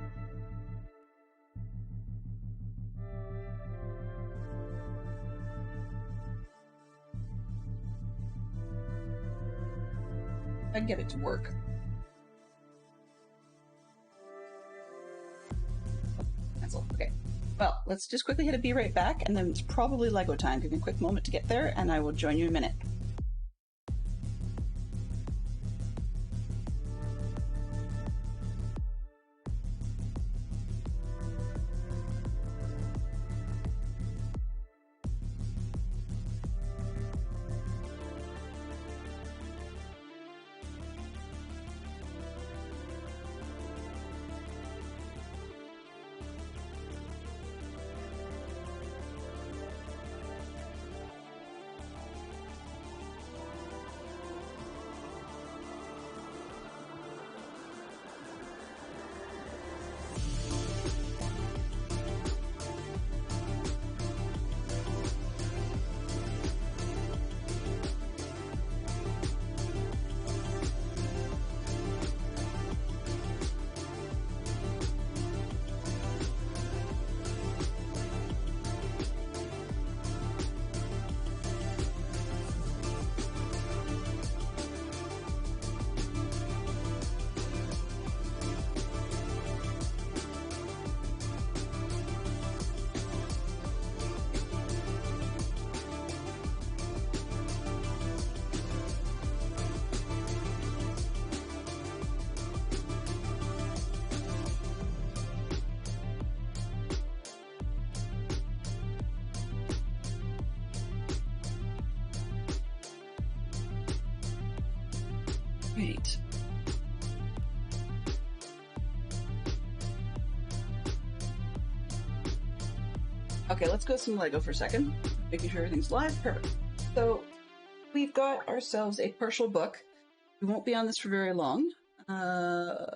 I can get it to work. Cancel. Okay. Well, let's just quickly hit a be right back, and then it's probably Lego time. Give me a quick moment to get there, and I will join you in a minute. Right. Okay, let's go some Lego for a second. Making sure everything's live. Perfect. So, we've got ourselves a partial book. We won't be on this for very long. Yeah.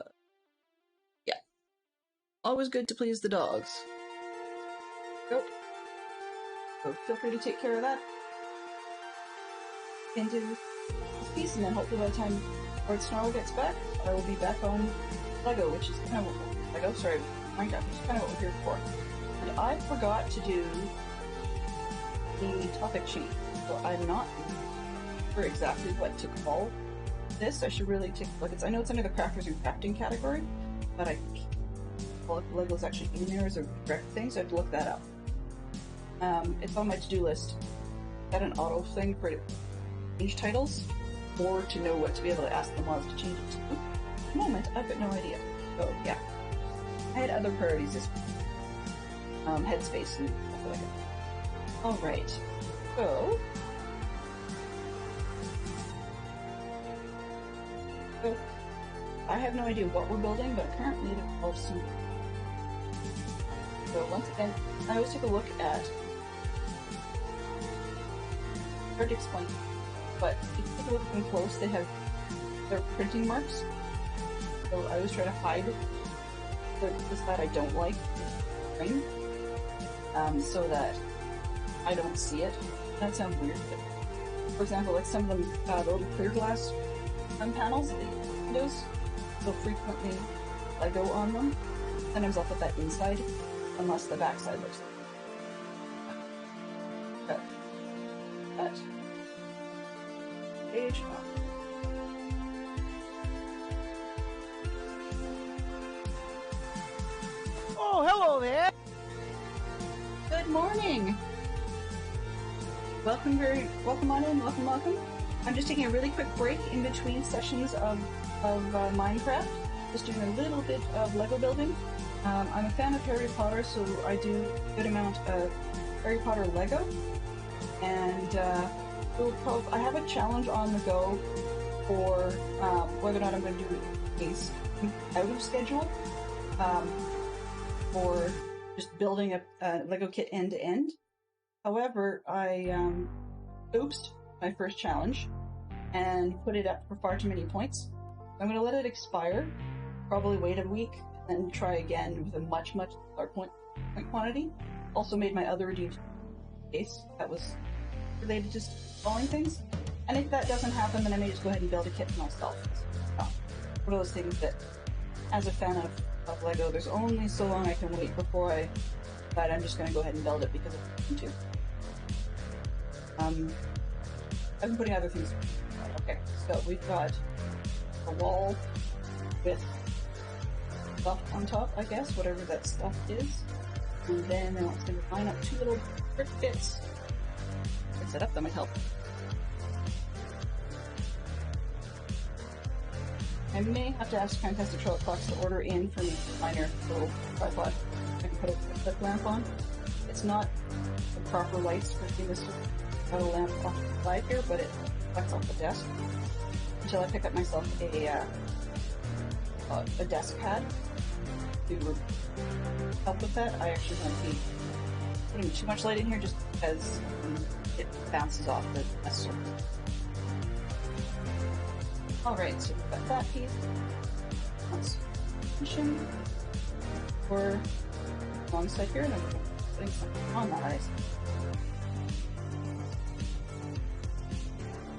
Always good to please the dogs. Go. So feel free to take care of that. Into this piece, and then hopefully by the time Lord Snarl gets back, I will be back on Lego, which is kind of what Minecraft, which is kind of what we're here for. And I forgot to do the topic sheet, so I'm not sure exactly what to call this. I should really take a look. I know it's under the crafters and crafting category, but I can't recall if Lego's actually in there as a correct thing, so I have to look that up. It's on my to-do list. Got an auto thing for change titles, or to know what to be able to ask the mods to change it to. At the moment, I've got no idea. So, yeah. I had other priorities this week. Headspace and stuff like that. Alright. So, I have no idea what we're building, but apparently it involves some. So, once again, I always take a look at. Hard to explain, but if you take a look at them close, they have their printing marks. So, I always try to hide this that I don't like, frame, so that I don't see it. That sounds weird, but for example, like some of them, the little clear glass panels, the windows, they'll frequently Lego on them. Sometimes I'll put that inside, unless the backside looks like that. Page up. Oh, hello there! Good morning! Welcome on in, welcome. I'm just taking a really quick break in between sessions of Minecraft. Just doing a little bit of Lego building. I'm a fan of Harry Potter, so I do a good amount of Harry Potter Lego. And I have a challenge on the go for whether or not I'm going to do a out of schedule for just building a Lego kit end to end. However, I oopsed my first challenge and put it up for far too many points. I'm going to let it expire, probably wait a week, and try again with a much smaller point quantity. Also made my other redeemed case that was related to installing things. And if that doesn't happen, then I may just go ahead and build a kit for myself. One of those things that, as a fan of LEGO, there's only so long I can wait before I decide I'm just going to go ahead and build it because I'm going to. I've been putting other things. Okay, so we've got a wall with stuff on top, I guess, whatever that stuff is. And then I'm going to line up two little brick bits. I set up, that might help. I may have to ask Fantastic Charlotte Fox to order in for me a minor little tripod I can put a flip lamp on. It's not the proper lights for seeing this metal lamp off the side here, but it reflects off the desk. Until I pick up myself a desk pad to help with that. I actually won't be putting too much light in here just because it bounces off the desk surface. Alright, so we've got that piece. Let's position for alongside here, and then we're putting something on that ice.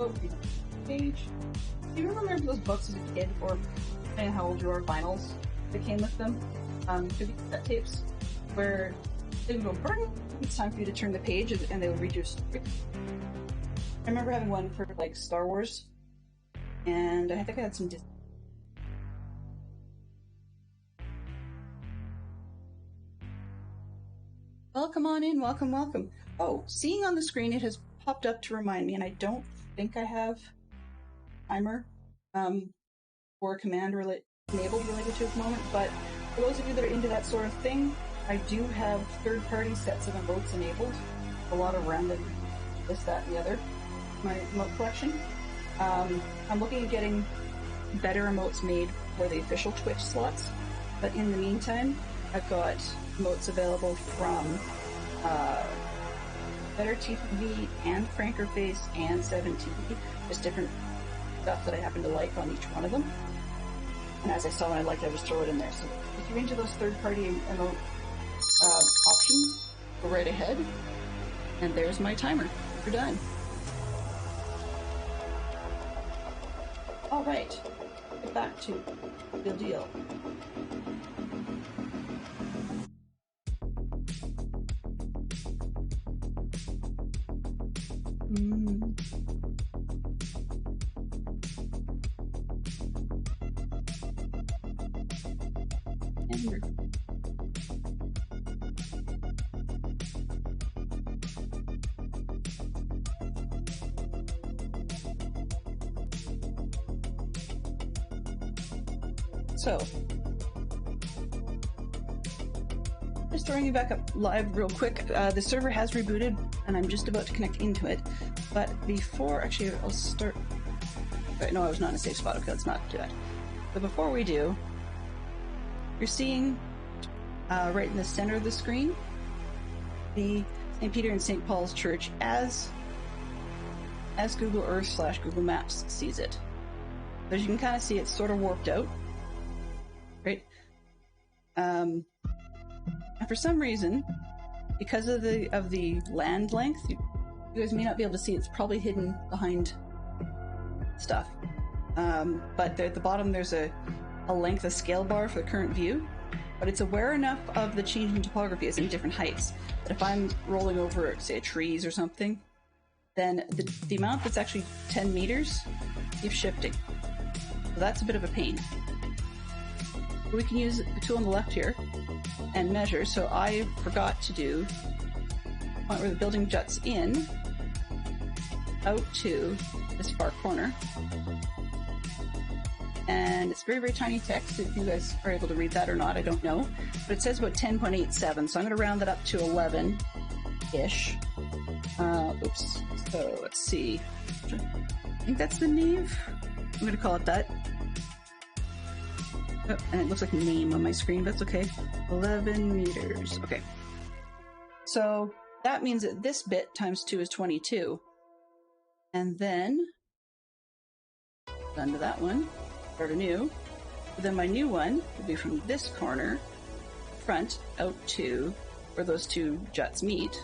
Oh, page. Do you remember those books as a kid, or depending on how old you are, vinyls that came with them? Could be cassette tapes, where they would go bring. It's time for you to turn the page, and they would read your story. I remember having one for like Star Wars. And I think I had some Welcome on in, welcome. Oh, seeing on the screen, it has popped up to remind me, and I don't think I have timer or command enabled related to at the moment, but for those of you that are into that sort of thing, I do have third-party sets of emotes enabled. A lot of random this, that, and the other. My emote collection. I'm looking at getting better emotes made for the official Twitch slots, but in the meantime, I've got emotes available from Better TV and Frankerface and 7TV, just different stuff that I happen to like on each one of them. And as I saw what I liked, I just throw it in there. So if you're into those third-party emote options, go right ahead. And there's my timer. We're done. Alright, get back to the deal. So, just throwing you back up live real quick. The server has rebooted, and I'm just about to connect into it. But before, actually, I'll start. Right, no, I was not in a safe spot. Okay, let's not do that. But before we do, you're seeing right in the center of the screen the St. Peter and St. Paul's Church as Google Earth / Google Maps sees it. As you can kind of see, it's sort of warped out. Right? And for some reason, because of the land length, you guys may not be able to see. It's probably hidden behind stuff. But there at the bottom, there's a length of scale bar for the current view. But it's aware enough of the change in topography as in different heights that if I'm rolling over, say, trees or something, then the amount that's actually 10 meters keeps shifting. So that's a bit of a pain. We can use the tool on the left here and measure. So I forgot to do the point where the building juts in out to this far corner. And it's very, very tiny text. If you guys are able to read that or not, I don't know. But it says about 10.87, so I'm going to round that up to 11-ish. Oops. So let's see. I think that's the nave. I'm going to call it that. Oh, and it looks like name on my screen, but that's okay. 11 meters. Okay. So that means that this bit times 2 is 22. And then, done to that one, start anew. Then my new one will be from this corner, front, out to where those two juts meet.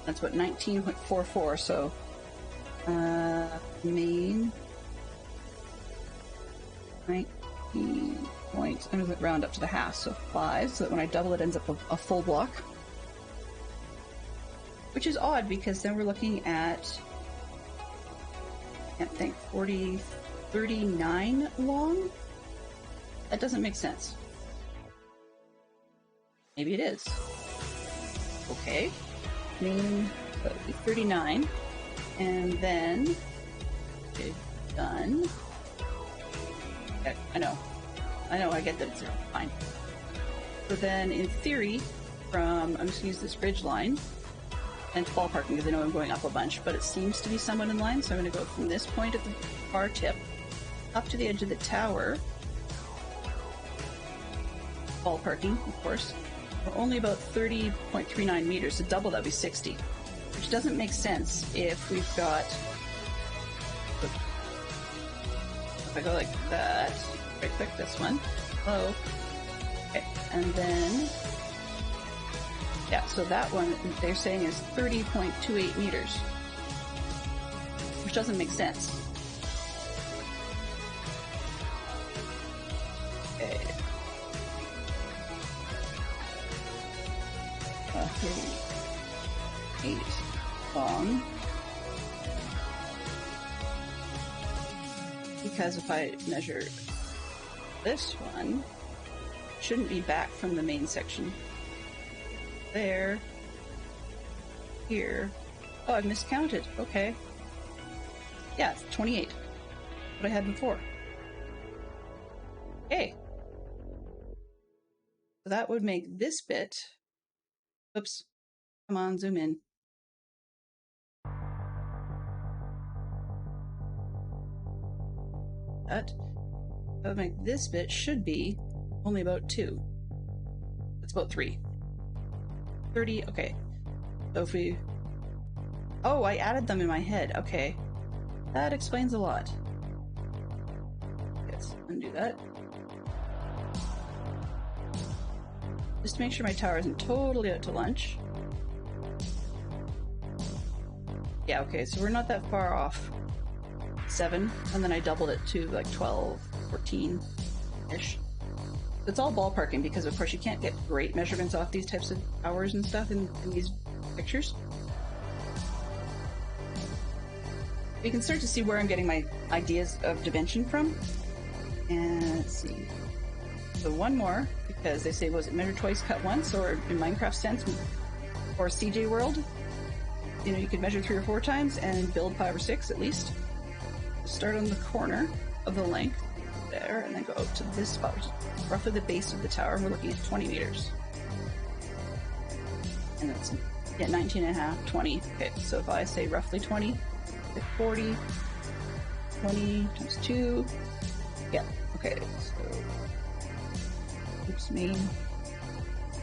That's what, 19.44, so main 19 points. I'm going to round up to the half, so 5, so that when I double it ends up a full block. Which is odd because then we're looking at, I can't think, 39 long? That doesn't make sense. Maybe it is. Okay. Main, that would be 39. And then, okay, done. Okay, I know, I get that it's 0. Fine. So then, in theory, I'm just going to use this ridge line, and it's ballparking because I know I'm going up a bunch, but it seems to be somewhat in line, so I'm going to go from this point at the far tip, up to the edge of the tower, ballparking, of course. We're only about 30.39 meters, so double that would be 60, which doesn't make sense if we've got, if I go like that, right click this one, hello, okay, and then, yeah, so that one they're saying is 30.28 meters, which doesn't make sense. Okay. 38 long. Because if I measure this one, it shouldn't be back from the main section. There. Here. Oh, I've miscounted. Okay. Yeah, it's 28. What I had before. Okay. So that would make this bit. Oops. Come on, zoom in. That would make this bit should be only about 2. It's about 3. 30, okay. So if we... Oh, I added them in my head. Okay. That explains a lot. Let's undo that. Just to make sure my tower isn't totally out to lunch. Yeah, okay, so we're not that far off. 7, and then I doubled it to like 12, 14-ish. It's all ballparking because, of course, you can't get great measurements off these types of towers and stuff in these pictures. You can start to see where I'm getting my ideas of dimension from. And let's see. So one more, because they say, was it measure twice, cut once, or in Minecraft sense, or CJ World, you know, you could measure 3 or 4 times and build 5 or 6 at least. Start on the corner of the length there, and then go out to this spot, which is roughly the base of the tower. We're looking at 20 meters. And that's, yeah, 19 and a half, 20. Okay, so if I say roughly 20, 40, 20 times 2. Yeah, okay, so, oops, main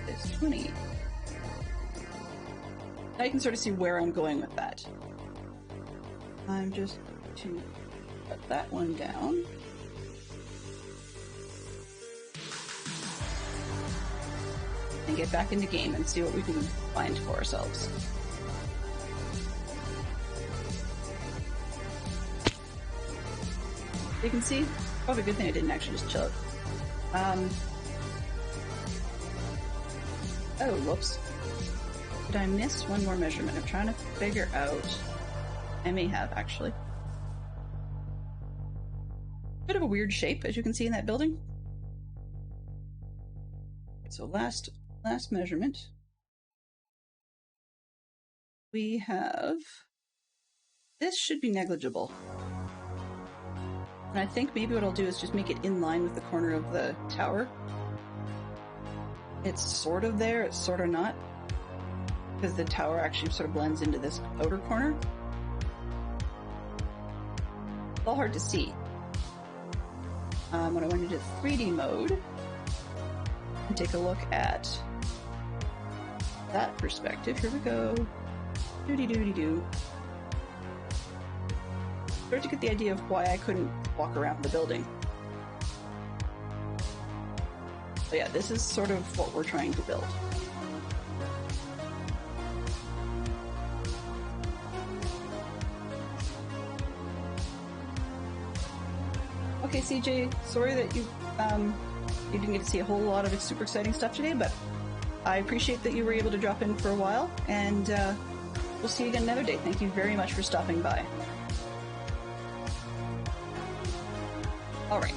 is 20. Now you can sort of see where I'm going with that. I'm just to cut that one down. And get back into game and see what we can find for ourselves. You can see, probably a good thing I didn't actually just chill it. Oh, whoops. Did I miss one more measurement? I'm trying to figure out. I may have, actually. Bit of a weird shape, as you can see in that building. So last measurement. We have... This should be negligible. And I think maybe what I'll do is just make it in line with the corner of the tower. It's sort of there, it's sort of not. Because the tower actually sort of blends into this outer corner. It's all hard to see. When I went into 3D mode, and take a look at that perspective, here we go. Doody-doody-doo. Start to get the idea of why I couldn't walk around the building. So yeah, this is sort of what we're trying to build. Okay, CJ, sorry that you didn't get to see a whole lot of super exciting stuff today, but I appreciate that you were able to drop in for a while, and we'll see you again another day. Thank you very much for stopping by. Alright.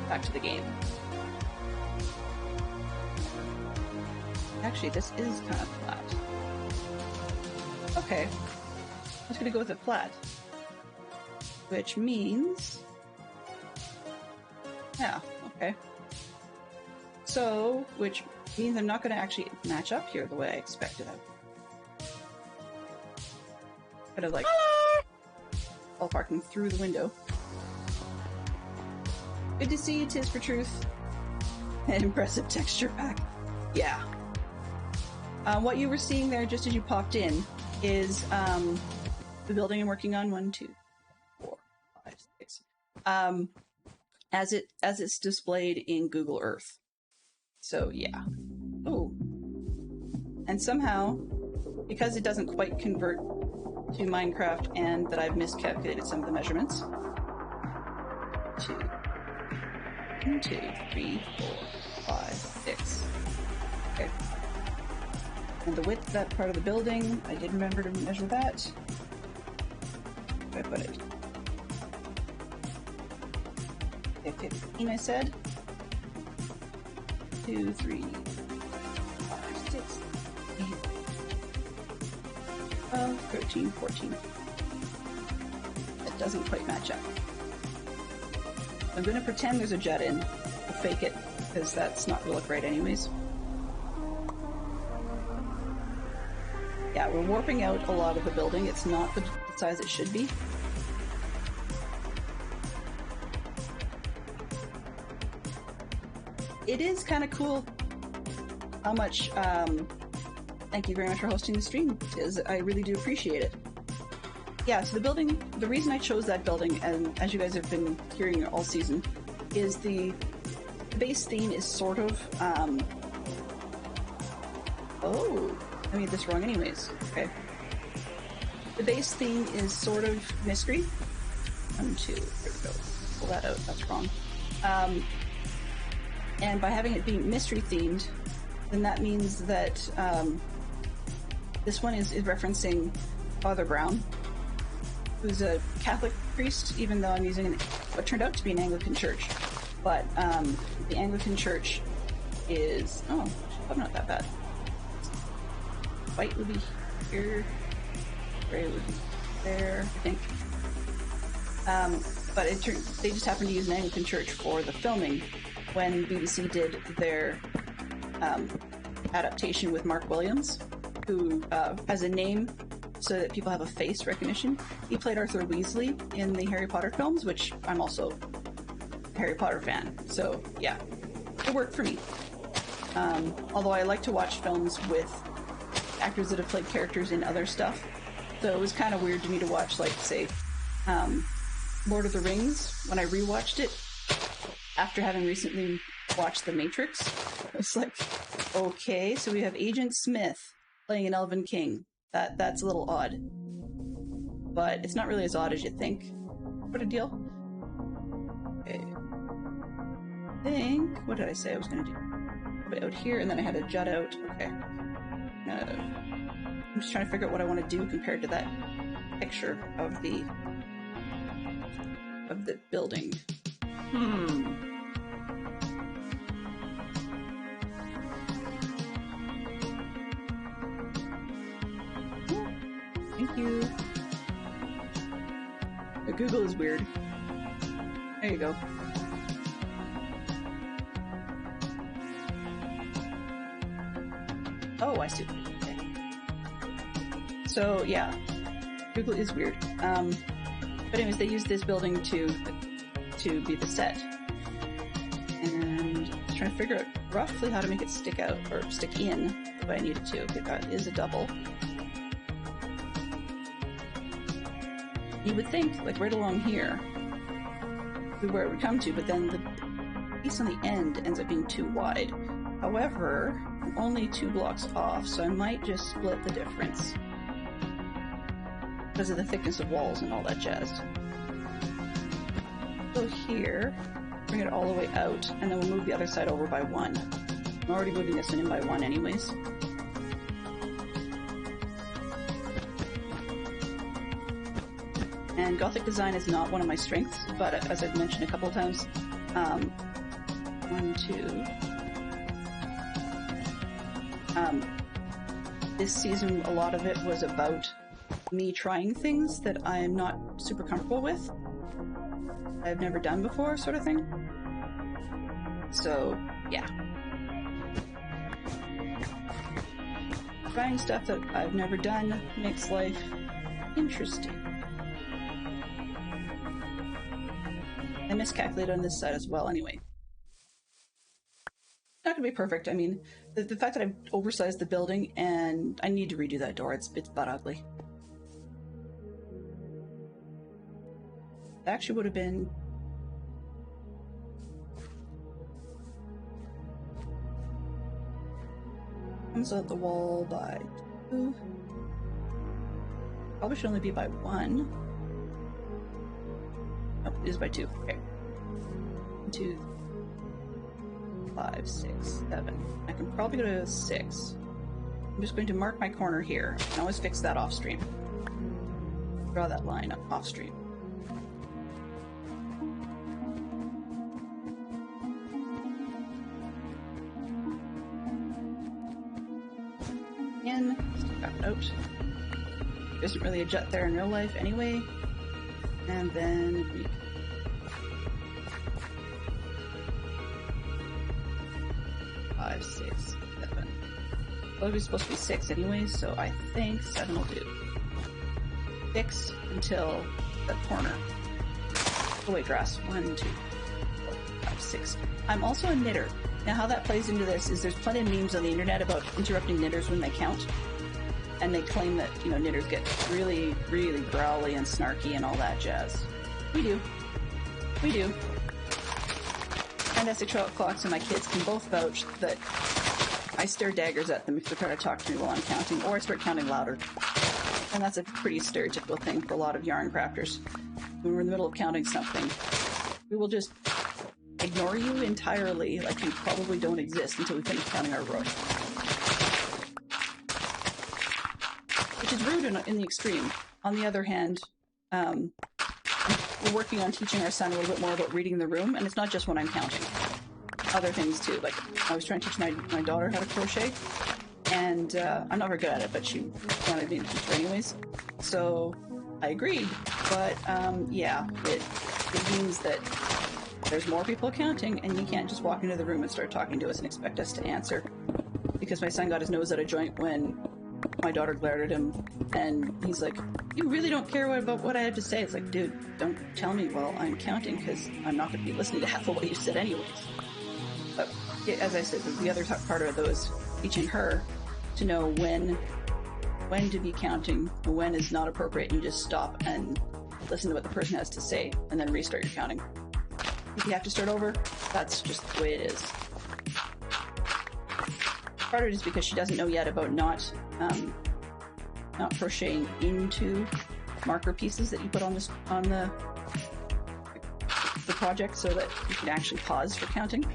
Back to the game. Actually, this is kind of flat. Okay. I'm just gonna go with it flat. Which means... yeah, okay. So, which means I'm not gonna actually match up here the way I expected it. Kind of like... all parking through the window. Good to see you, Tis for Truth. An impressive texture pack. Yeah. What you were seeing there just as you popped in is the building I'm working on. 1, 2, 4, 5, 6. As it's displayed in Google Earth. So yeah. Oh. And somehow, because it doesn't quite convert to Minecraft and that I've miscalculated some of the measurements. 2, 1, 2, 3, 4, 5, 6. Okay. And the width of that part of the building, I did remember to measure that. Where did I put it? Okay, 15 I said. 2, 3, 5, 6, 8, 12, 13, 14. That doesn't quite match up. I'm going to pretend there's a jet in. I'll fake it, because that's not going to look right anyways. Yeah, we're warping out a lot of the building. It's not the size it should be. It is kind of cool how much, thank you very much for hosting the stream, Tiz. I really do appreciate it. Yeah, so the building, the reason I chose that building, and as you guys have been hearing all season, is the base theme is sort of, oh, I made this wrong anyways. Okay. The base theme is sort of mystery. 1, 2, there we go. Pull that out, that's wrong. And by having it be mystery themed, then that means that this one is referencing Father Brown, who's a Catholic priest, even though I'm using what turned out to be an Anglican church. But the Anglican church is, oh, probably not that bad. White would be here, gray would be there, I think. But they just happened to use an Anglican church for the filming when BBC did their adaptation with Mark Williams, who has a name so that people have a face recognition. He played Arthur Weasley in the Harry Potter films, which I'm also a Harry Potter fan. So yeah, it worked for me. Although I like to watch films with actors that have played characters in other stuff. So it was kind of weird to me to watch, like, say, Lord of the Rings when I rewatched it after having recently watched The Matrix. It's like, okay, so we have Agent Smith playing an Elven King. That's a little odd. But it's not really as odd as you think. What a deal. Okay. I think, what did I say I was going to do? Put it out here, and then I had to jut out. Okay. I'm just trying to figure out what I want to do compared to that picture of the building. Thank you. The Google is weird. There you go. Oh, I see. Okay. So, yeah. Google is weird. But anyways, they used this building to be the set. And I was trying to figure out roughly how to make it stick out, or stick in the way I need it to. Okay, that is a double. You would think, like right along here, where it would come to, but then the piece on the end ends up being too wide. However, I'm only 2 blocks off, so I might just split the difference because of the thickness of walls and all that jazz. So here, bring it all the way out, and then we'll move the other side over by 1. I'm already moving this one in by 1 anyways. And Gothic design is not one of my strengths, but as I've mentioned a couple of times, 1, 2. This season, a lot of it was about me trying things that I'm not super comfortable with. I've never done before, sort of thing. So, yeah. Trying stuff that I've never done makes life interesting. I miscalculated on this side as well, anyway. Not gonna be perfect. I mean, the fact that I've oversized the building and I need to redo that door, it's butt ugly. It actually would have been... comes out the wall by 2. Probably should only be by 1. Oh, it is by 2. Okay. 1, 2, 5, 6, 7. I can probably go to 6. I'm just going to mark my corner here. I can always fix that off stream. Draw that line up off stream. In, stick that out. There isn't really a jut there in real life anyway. And then we 5, 6, 7. Well, we're supposed to be 6 anyway, so I think 7 will do. 6 until the corner. Oh wait, grass. 1, 2, 4, 5, 6. I'm also a knitter. Now how that plays into this is there's plenty of memes on the internet about interrupting knitters when they count. And they claim that, you know, knitters get really, really growly and snarky and all that jazz. We do. We do. And S12 clocks and my kids can both vouch that I stare daggers at them if they're trying to talk to me while I'm counting, or I start counting louder. And that's a pretty stereotypical thing for a lot of yarn crafters. When we're in the middle of counting something, we will just ignore you entirely, like you probably don't exist until we finish counting our row. Which is rude in the extreme. On the other hand, we're working on teaching our son a little bit more about reading the room, and it's not just when I'm counting. Other things too. Like, I was trying to teach my daughter how to crochet, and I'm not very good at it, but she wanted me to teach her anyways. So I agreed, but yeah, it means that there's more people counting, and you can't just walk into the room and start talking to us and expect us to answer. Because my son got his nose out of joint when my daughter glared at him, and he's like, "You really don't care about what I have to say." It's like, dude, don't tell me while I'm counting, because I'm not going to be listening to half of what you said anyways. But as I said, the other part of it, though, is teaching her to know when to be counting, when is not appropriate, and you just stop and listen to what the person has to say, and then restart your counting. If you have to start over, that's just the way it is. Part of it is because she doesn't know yet about not crocheting into marker pieces that you put on the project, so that you can actually pause for counting.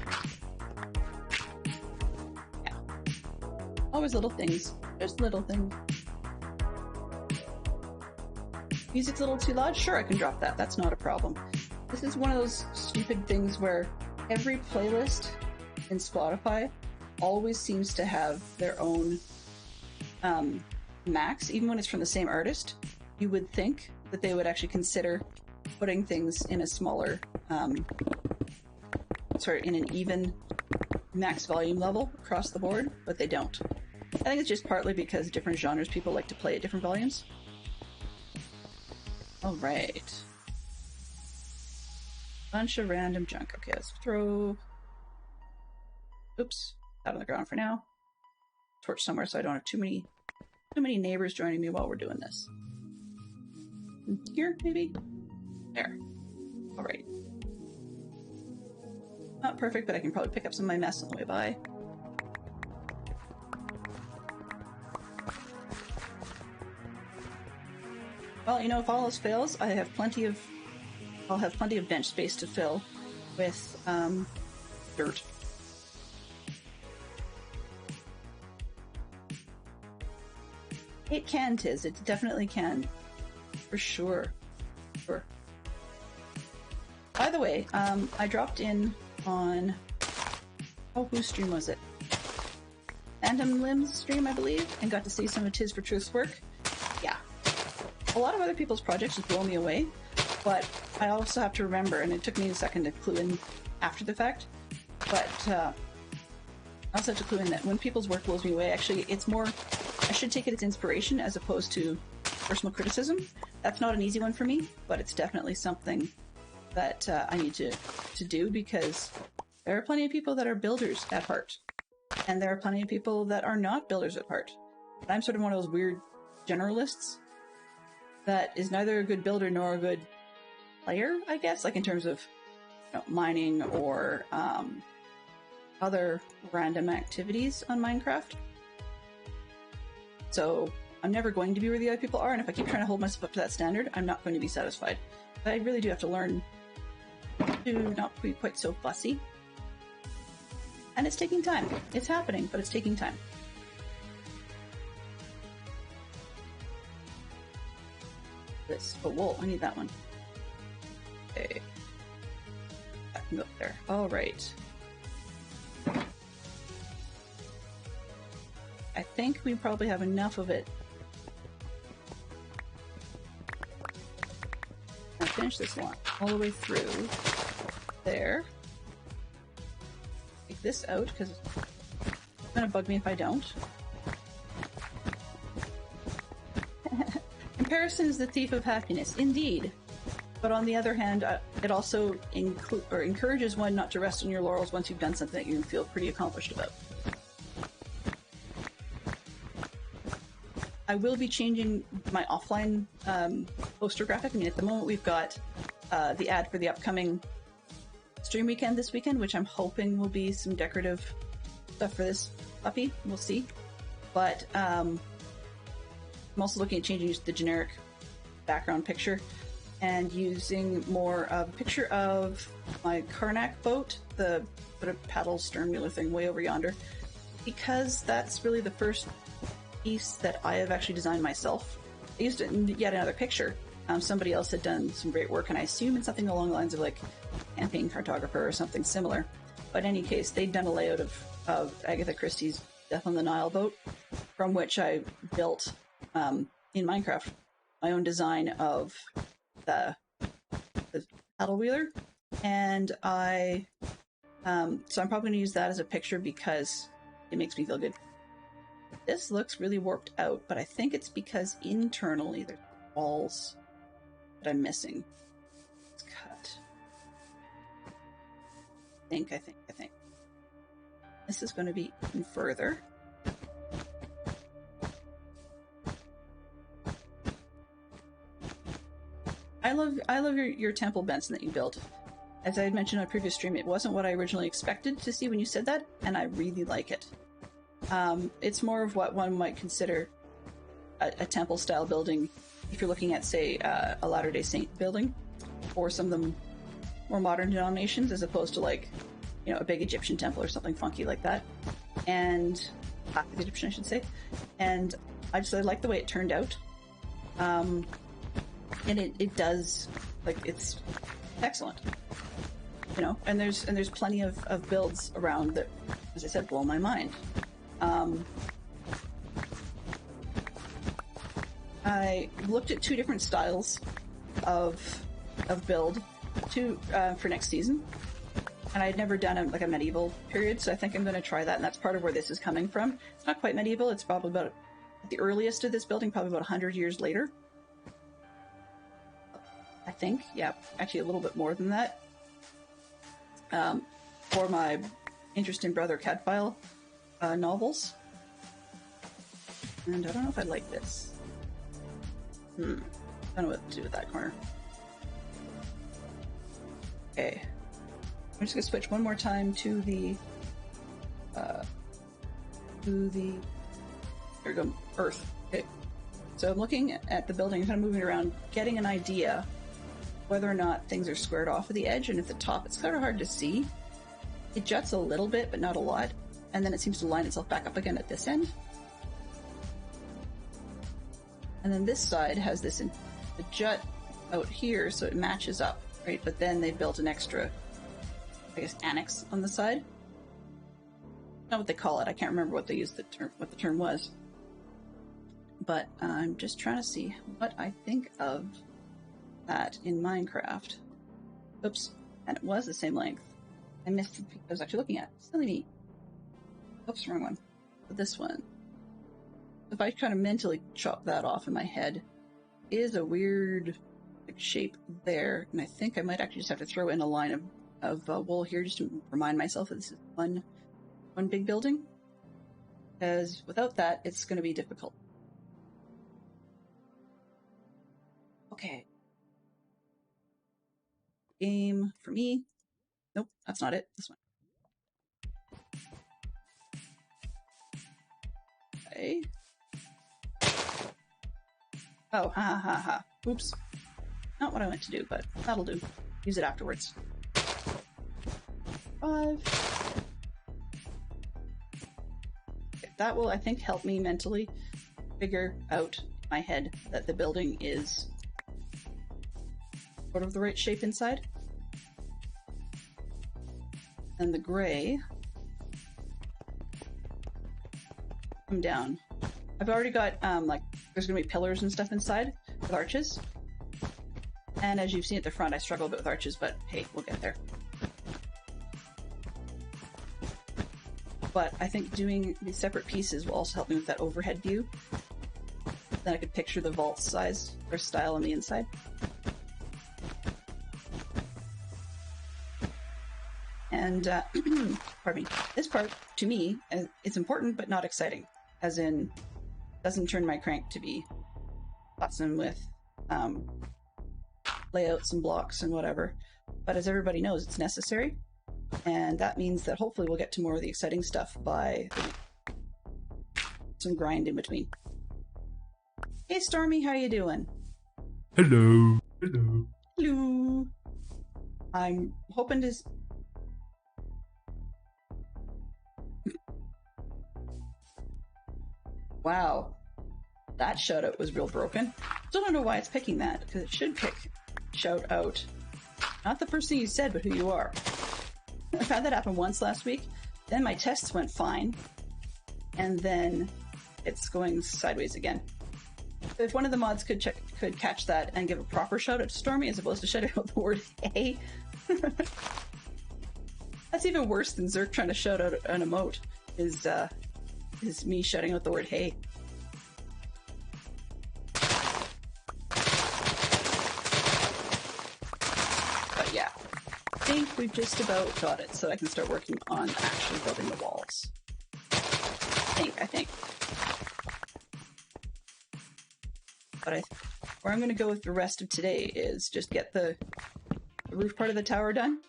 Yeah, always little things. Just little things. Music's a little too loud? Sure, I can drop that. That's not a problem. This is one of those stupid things where every playlist in Spotify always seems to have their own max, even when it's from the same artist. You would think that they would actually consider putting things in a smaller, in an even max volume level across the board, but they don't. I think it's just partly because different genres people like to play at different volumes. Alright. Bunch of random junk. Okay, let's throw... Oops. Out on the ground for now. Torch somewhere so I don't have too many neighbors joining me while we're doing this. Here, maybe? There. Alright. Not perfect, but I can probably pick up some of my mess on the way by. Well, you know, if all else fails, I'll have plenty of bench space to fill with dirt. It can, Tiz. It definitely can. For sure. Sure. By the way, I dropped in on... Oh, whose stream was it? Phantom Limbs stream, I believe, and got to see some of Tiz for Truth's work. Yeah. A lot of other people's projects just blow me away, but I also have to remember, and it took me a second to clue in after the fact, but I also have to clue in that when people's work blows me away, actually, it's more... I should take it as inspiration as opposed to personal criticism. That's not an easy one for me, but it's definitely something that I need to do, because there are plenty of people that are builders at heart, and there are plenty of people that are not builders at heart. And I'm sort of one of those weird generalists that is neither a good builder nor a good player, I guess, like in terms of, you know, mining or other random activities on Minecraft. So I'm never going to be where the other people are, and if I keep trying to hold myself up to that standard, I'm not going to be satisfied. But I really do have to learn to not be quite so fussy. And it's taking time. It's happening, but it's taking time. This. Oh, wool. I need that one. Okay. That can go up there. Alright. I think we probably have enough of it. Now finish this one all the way through there. Take this out because it's gonna bug me if I don't. Comparison is the thief of happiness, indeed. But on the other hand, it also encourages one not to rest on your laurels once you've done something that you feel pretty accomplished about. I will be changing my offline poster graphic. I mean, at the moment we've got the ad for the upcoming stream weekend this weekend, which I'm hoping will be some decorative stuff for this puppy. We'll see. But I'm also looking at changing the generic background picture and using more of a picture of my Karnak boat, the sort of paddle stern wheeler thing way over yonder, because that's really the first piece that I have actually designed myself. I used it in yet another picture. Somebody else had done some great work, and I assume it's something along the lines of like campaign cartographer or something similar. But in any case, they'd done a layout of Agatha Christie's Death on the Nile boat, from which I built in Minecraft my own design of the paddle wheeler, and so I'm probably going to use that as a picture because it makes me feel good. This looks really warped out, but I think it's because internally there's walls that I'm missing. Let's cut. I think. This is going to be even further. I love your temple, Benson, that you built. As I had mentioned on a previous stream, it wasn't what I originally expected to see when you said that, and I really like it. It's more of what one might consider a temple-style building if you're looking at, say, a Latter-day Saint building, or some of the more modern denominations, as opposed to, like, you know, a big Egyptian temple or something funky like that. And Classic Egyptian, I should say. And I like the way it turned out. And it does, like, it's excellent. You know, and there's plenty of builds around that, as I said, blow my mind. I looked at two different styles of build for next season, and I had never done a medieval period, so I think I'm going to try that, and that's part of where this is coming from. It's not quite medieval. It's probably about the earliest of this building, probably about 100 years later. I think, yeah, actually a little bit more than that. For my interest in Brother Cadfael novels. And I don't know if I like this. I don't know what to do with that corner. Okay. I'm just gonna switch one more time to the there we go, Earth. Okay. So I'm looking at the building, kind of moving around, getting an idea whether or not things are squared off of the edge, and at the top it's kind of hard to see. It juts a little bit, but not a lot, and then it seems to line itself back up again at this end. And then this side has this the jut out here, so it matches up, right? But then they built an extra, I guess, annex on the side. Not what they call it. I can't remember what they used what the term was. But I'm just trying to see what I think of that in Minecraft. Oops, and it was the same length. I missed the peak I was actually looking at. Silly me. Oops, wrong one. But this one. If I kind of mentally chop that off in my head, is a weird shape there, and I think I might actually just have to throw in a line of wool here just to remind myself that this is one big building. Because without that, it's going to be difficult. Okay. Game for me. Nope, that's not it. This one. Okay. Oh, ha ha ha. Oops. Not what I meant to do, but that'll do. Use it afterwards. 5. Okay, that will, I think, help me mentally figure out in my head that the building is sort of the right shape inside. And the gray come down. I've already got, there's going to be pillars and stuff inside with arches. And as you've seen at the front, I struggle a bit with arches, but hey, we'll get there. But I think doing these separate pieces will also help me with that overhead view. Then I could picture the vault size or style on the inside. And, pardon me, this part, to me, it's important but not exciting. As in, doesn't turn my crank to be awesome with layouts and blocks and whatever. But as everybody knows, it's necessary. And that means that hopefully we'll get to more of the exciting stuff by some grind in between. Hey Stormy, how you doing? Hello. Hello. Hello. I'm hoping to... Wow. That shout out was real broken. Still don't know why it's picking that, because it should pick shout out. Not the first thing you said, but who you are. I've had that happen once last week. Then my tests went fine. And then it's going sideways again. If one of the mods could catch that and give a proper shout out to Stormy as opposed to shouting out the word hey. That's even worse than Zerk trying to shout out an emote, is me shouting out the word hey. But yeah, I think we've just about got it so I can start working on actually building the walls. I think. But where I'm going to go with the rest of today is just get the roof part of the tower done.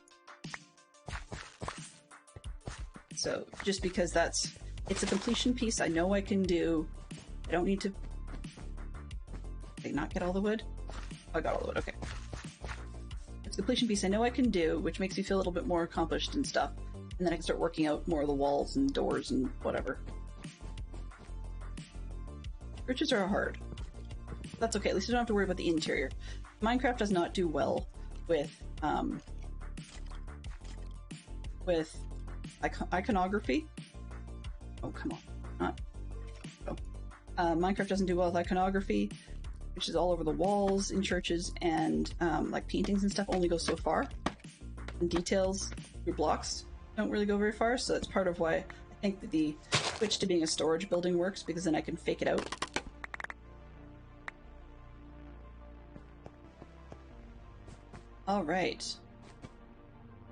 So just because it's a completion piece I know I can do. I don't need to... Did I not get all the wood? Oh, I got all the wood, okay. It's a completion piece I know I can do, which makes me feel a little bit more accomplished and stuff. And then I can start working out more of the walls and doors and whatever. Bridges are hard. That's okay, at least I don't have to worry about the interior. Minecraft does not do well with iconography. Oh, come on. Not. Oh. Minecraft doesn't do well with iconography, which is all over the walls in churches, and like paintings and stuff only go so far. And details through blocks don't really go very far, so that's part of why I think that the switch to being a storage building works, because then I can fake it out. Alright.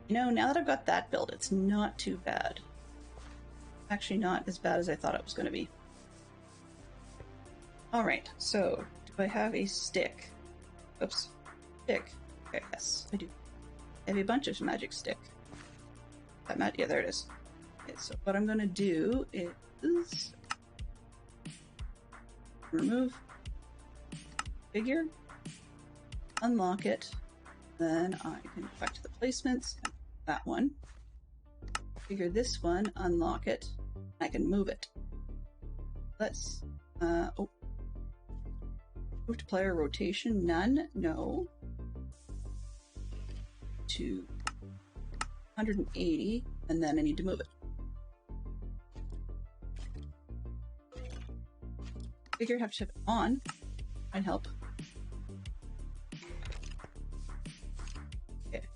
You know, now that I've got that built, it's not too bad. Actually not as bad as I thought it was going to be. Alright, so, do I have a stick? Oops. Stick. Okay, yes, I do. I have a bunch of magic stick. That mat? Yeah, there it is. Okay, so what I'm gonna do is remove figure, unlock it, then I can go back to the placements, that one. Figure this one, unlock it, I can move it. Let's, oh. Move to player rotation, none, no. To 180, and then I need to move it. Figure have to have it on. I'd help. Okay.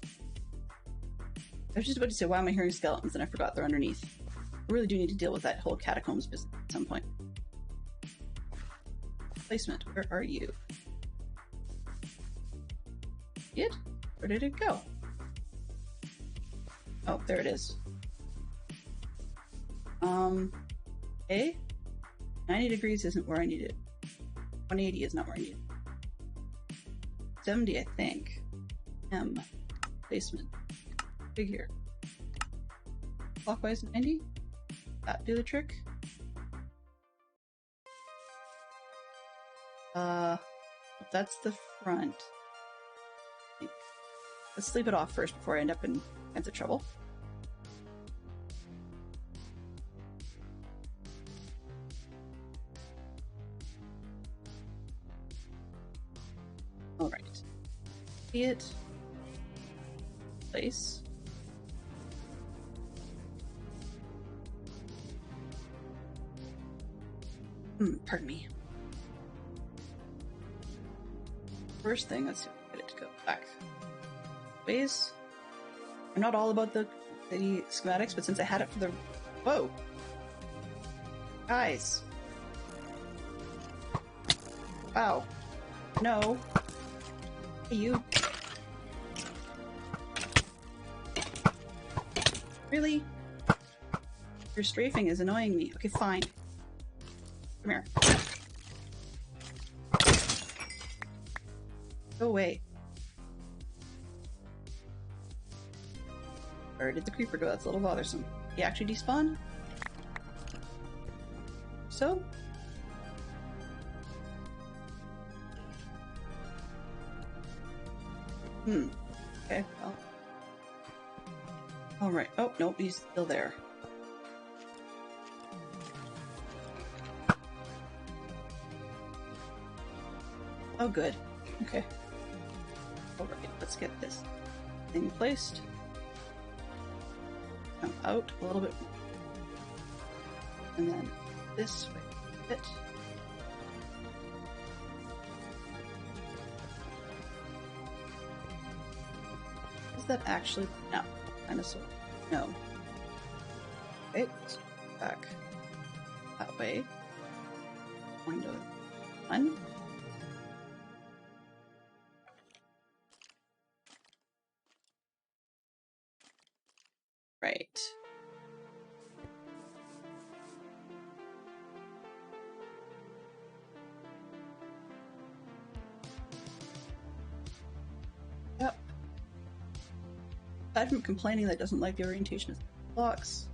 I was just about to say, why am I hearing skeletons? And I forgot they're underneath. I really do need to deal with that whole catacombs business at some point. Placement, where are you? It? Where did it go? Oh, there it is. Okay. 90 degrees isn't where I need it. 180 is not where I need it. 70, I think. M. Placement. Figure. Clockwise 90? That do the trick? That's the front. Let's sleep it off first before I end up in kinds of trouble. Alright. See it. Place. Pardon me. First thing, let's get it to go back. Ways. I'm not all about the schematics, but since I had it for the... Whoa! Guys! Wow. No. Hey, you. Really? Your strafing is annoying me. Okay, fine. Come here. Go away. Where did the creeper go? That's a little bothersome. He actually despawned? So? Okay, well. Alright. Oh, nope, he's still there. Oh, good. Okay. Alright, let's get this thing placed. Come out a little bit. And then this right bit. Is that actually? No. Kind of sort of. No. Okay, let's go back that way. Window 1. Right. Yep. Aside from complaining that it doesn't like the orientation of the blocks.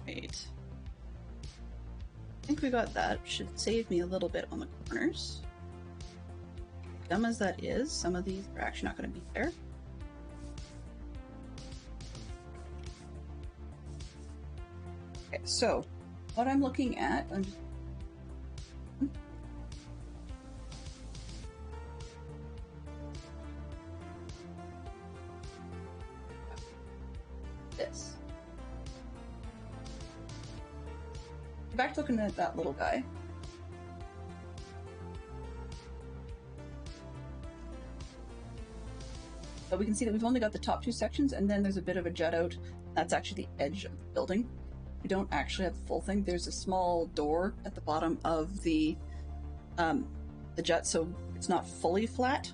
Right. I think we got that. Should save me a little bit on the corners. Dumb as that is, some of these are actually not going to be there. Okay, so what I'm looking at, I'm just this. Back to looking at that little guy. So we can see that we've only got the top 2 sections, and then there's a bit of a jut out. That's actually the edge of the building. We don't actually have the full thing. There's a small door at the bottom of the jut, so it's not fully flat.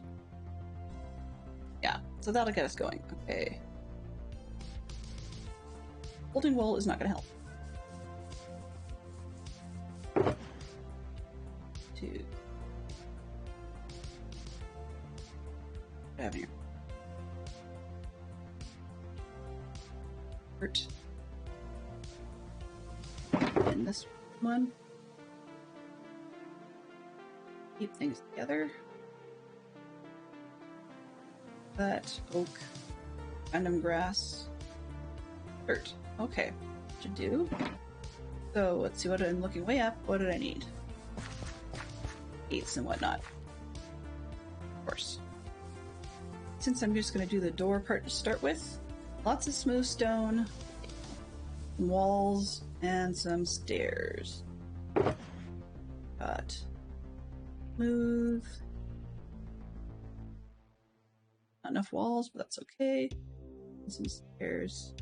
Yeah, so that'll get us going. Okay. Holding wool is not going to help. 2, I have here? Hurt. And this one. Keep things together. That oak, random grass, dirt. Okay, should do. So let's see what I'm looking way up. What did I need? Gates and whatnot. Of course. Since I'm just going to do the door part to start with, lots of smooth stone, walls, and some stairs. Got smooth. Not enough walls, but that's okay. And some stairs.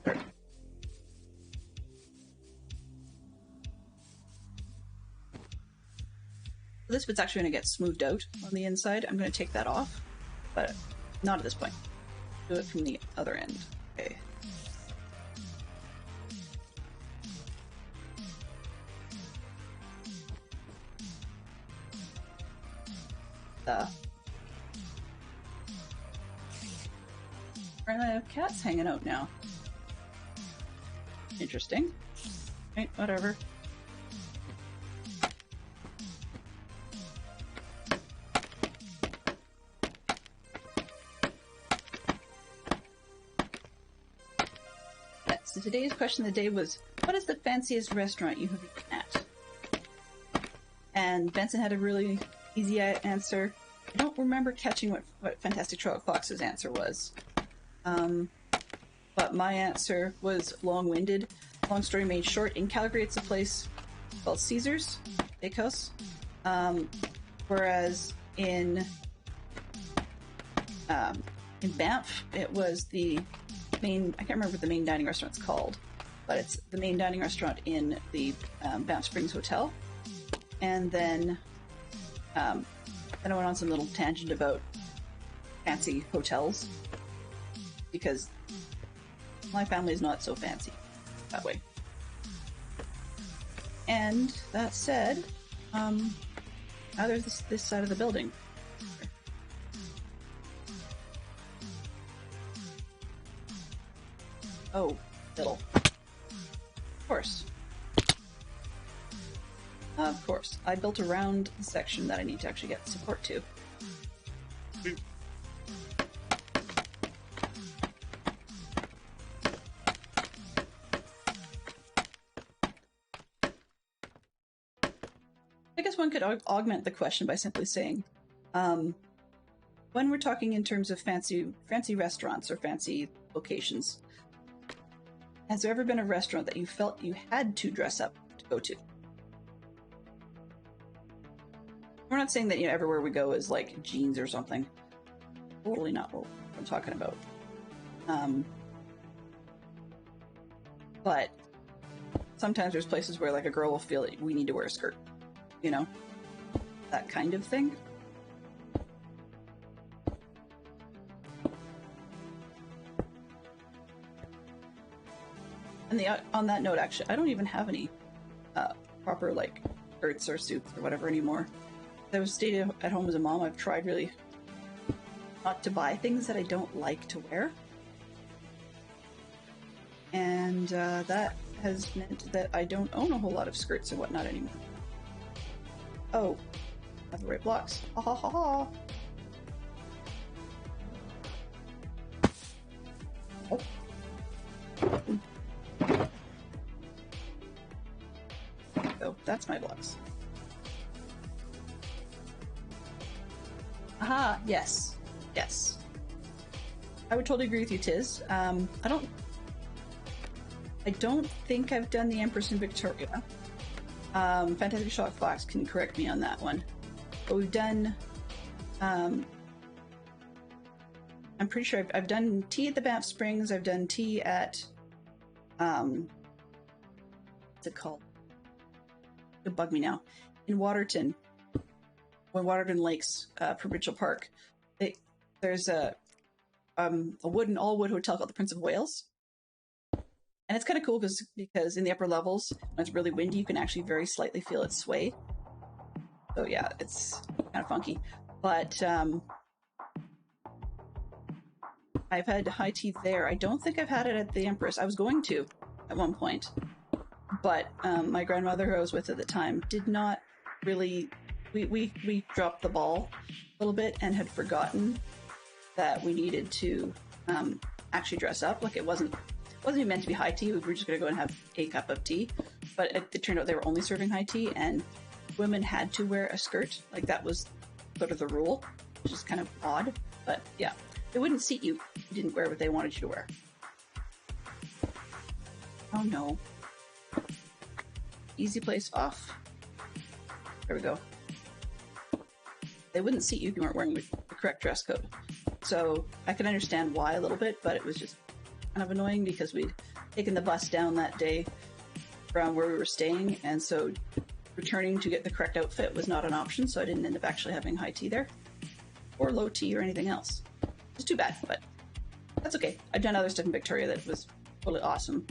There. This bit's actually going to get smoothed out on the inside. I'm going to take that off, but not at this point. Do it from the other end. Okay. Apparently I have cats hanging out now. Interesting. Right, whatever. So today's question of the day was, what is the fanciest restaurant you have eaten at? And Benson had a really easy answer. I don't remember catching what Fantastic Sherlock Fox's answer was. But my answer was long-winded. Long story made short, in Calgary it's a place called Caesar's Steakhouse. Whereas in Banff, it was the main, I can't remember what the main dining restaurant's called, but it's the main dining restaurant in the Banff Springs Hotel. And then I went on some little tangent about fancy hotels, because my family is not so fancy that way. And that said, now there's this side of the building. Oh, little. Of course. Of course. I built around the section that I need to actually get support to. I guess one could augment the question by simply saying, when we're talking in terms of fancy restaurants or fancy locations, has there ever been a restaurant that you felt you had to dress up to go to? We're not saying that, everywhere we go is like jeans or something. Totally not what I'm talking about. But sometimes there's places where like a girl will feel that we need to wear a skirt. That kind of thing. And on that note, actually, I don't even have any proper like skirts or suits or whatever anymore. I was stayed at home as a mom. I've tried really not to buy things that I don't like to wear, and that has meant that I don't own a whole lot of skirts and whatnot anymore. Oh, I have the right blocks. Ha ha ha ha. Oh. Oh, that's my blocks. Aha, yes. Yes. I would totally agree with you, Tiz. I don't think I've done the Empress in Victoria. Fantastic Sherlock Fox can correct me on that one. But we've done, I'm pretty sure I've done tea at the Banff Springs. I've done tea at, what's it called? It'll bug me now. In Waterton, when Waterton Lakes Provincial Park, there's a all-wood hotel called the Prince of Wales. And it's kind of cool because in the upper levels, when it's really windy, you can actually very slightly feel it sway. So yeah, it's kind of funky. But I've had high tea there. I don't think I've had it at the Empress. I was going to at one point, but my grandmother, who I was with at the time, did not really. We dropped the ball a little bit and had forgotten that we needed to actually dress up. Like it wasn't even meant to be high tea. We were just going to go and have a cup of tea, but it turned out they were only serving high tea, and women had to wear a skirt. Like that was sort of the rule, which is kind of odd. But yeah, they wouldn't seat you if you didn't wear what they wanted you to wear. Oh no. Easy place off. There we go. They wouldn't seat you if you weren't wearing the correct dress code. So I can understand why a little bit, but it was just kind of annoying because we'd taken the bus down that day from where we were staying, and so returning to get the correct outfit was not an option, so I didn't end up actually having high tea there. Or low tea or anything else. It's too bad, but that's okay. I've done other stuff in Victoria that was totally awesome.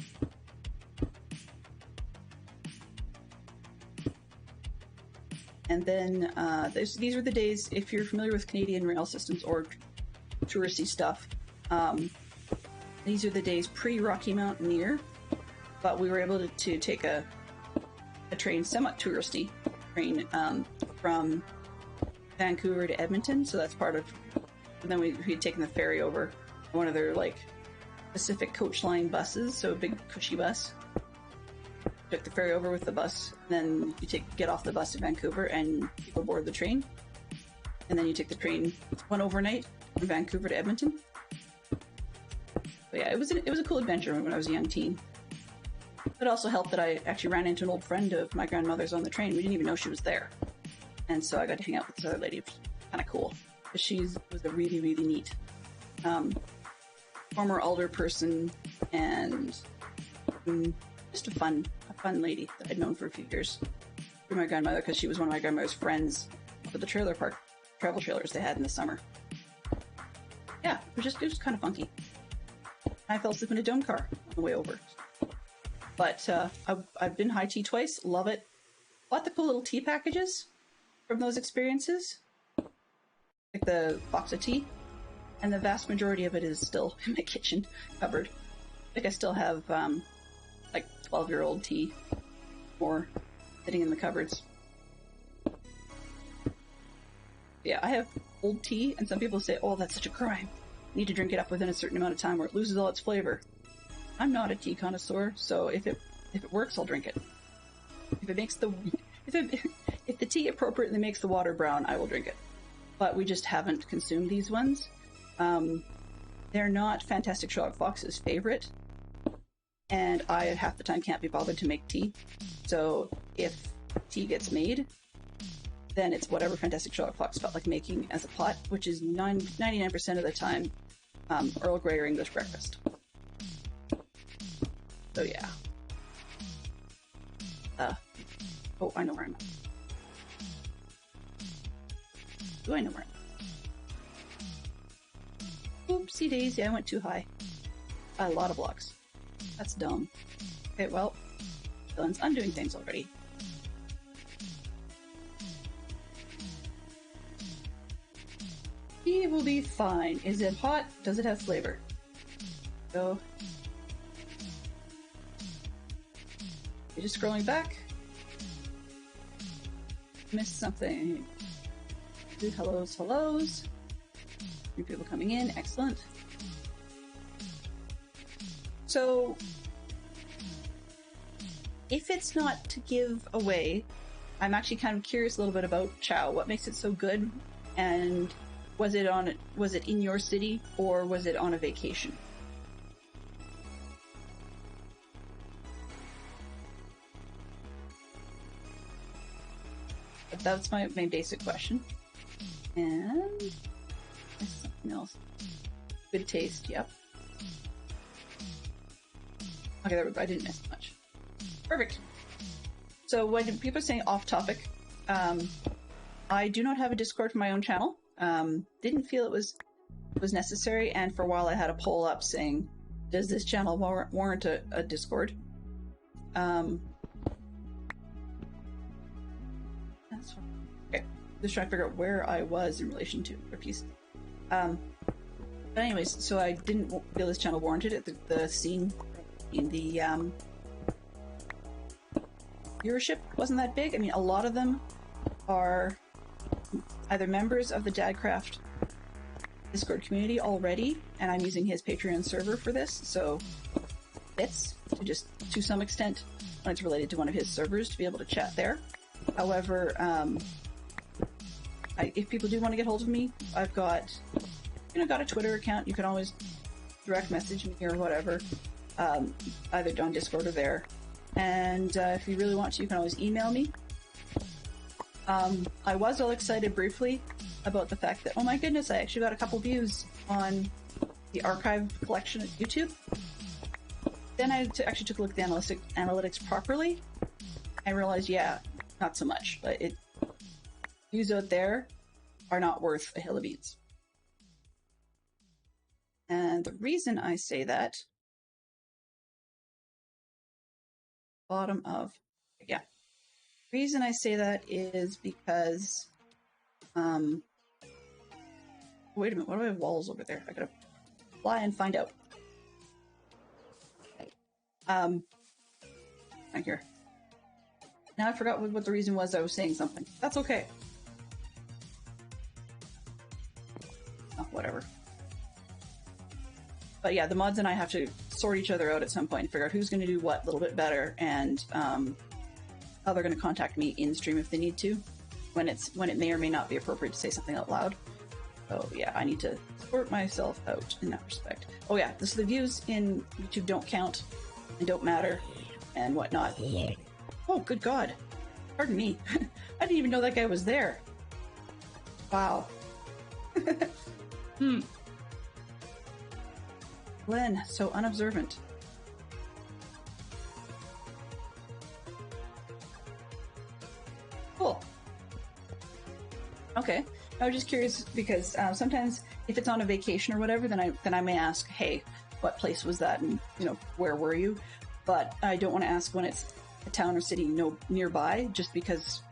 And then these were the days, if you're familiar with Canadian rail systems or touristy stuff, these are the days pre-Rocky Mountaineer, but we were able to take a train, somewhat touristy train, from Vancouver to Edmonton, so that's part of, and then we'd taken the ferry over, one of their like Pacific Coach Line buses, so a big cushy bus. Took the ferry over with the bus, then you get off the bus in Vancouver and you go board the train, and then you take the train one overnight from Vancouver to Edmonton. But yeah, it was a cool adventure when I was a young teen. It also helped that I actually ran into an old friend of my grandmother's on the train. We didn't even know she was there, and so I got to hang out with this other lady, which was kind of cool. But she was a really, really neat former alder person, and just a fun lady that I'd known for a few years through my grandmother, because she was one of my grandmother's friends for the trailer park travel trailers they had in the summer. Yeah, it was kind of funky. I fell asleep in a dome car on the way over. But I've been high tea twice, love it. Bought the cool little tea packages from those experiences, like the box of tea, and the vast majority of it is still in my kitchen cupboard. Like I still have like 12-year-old tea more sitting in the cupboards. Yeah, I have old tea, and some people say, oh, that's such a crime. You need to drink it up within a certain amount of time or it loses all its flavor. I'm not a tea connoisseur, so if it works, I'll drink it. If it makes if the tea appropriately makes the water brown, I will drink it. But we just haven't consumed these ones. They're not Fantastic Sherlock Fox's favorite, and I half the time can't be bothered to make tea. So if tea gets made, then it's whatever Fantastic Sherlock Fox felt like making as a pot, which is 99% of the time Earl Grey or English breakfast. So yeah. Oh, I know where I'm at. Do I know where I'm at? Oopsie daisy, I went too high. A lot of blocks. That's dumb. Okay, well, Dylan's undoing things already. He will be fine. Is it hot? Does it have flavor? So, you're just scrolling back. Missed something. Do hellos. New people coming in. Excellent. So, if it's not to give away, I'm actually kind of curious a little bit about Chow. What makes it so good? And was it in your city, or was it on a vacation? But that's my basic question. And something else. Good taste, yep. Okay, there we go. I didn't miss much. Perfect. So when people are saying off topic, I do not have a Discord for my own channel. Didn't feel it was necessary, and for a while I had a poll up saying, does this channel warrant a Discord? That's fine. Okay. just trying to figure out where I was in relation to a piece. But anyways, so I didn't feel this channel warranted it. The scene in the viewership wasn't that big. I mean, a lot of them are either members of the Dadcraft Discord community already, and I'm using his Patreon server for this, so it's to some extent when it's related to one of his servers to be able to chat there. However, if people do want to get hold of me, I've got a Twitter account. You can always direct message me or whatever, either on Discord or there. And if you really want to, you can always email me. I was all excited briefly about the fact that, oh my goodness, I actually got a couple views on the archive collection at YouTube. Then I actually took a look at the analytics properly and realized, yeah, not so much. But views out there are not worth a hill of beans. And the reason I say that, reason I say that is because, wait a minute, what do I have walls over there? I gotta fly and find out. Right here. Now I forgot what the reason was I was saying something. That's okay. Oh, whatever. But yeah, the mods and I have to sort each other out at some point and figure out who's going to do what a little bit better, and how they're going to contact me in stream if they need to, when it may or may not be appropriate to say something out loud. So yeah, I need to sort myself out in that respect. Oh yeah, so the views in YouTube don't count and don't matter and whatnot. Oh, good God. Pardon me. I didn't even know that guy was there. Wow. Glenn, so unobservant. Cool. Okay. I was just curious because sometimes if it's on a vacation or whatever, then I may ask, hey, what place was that, and where were you? But I don't want to ask when it's a town or city nearby, just because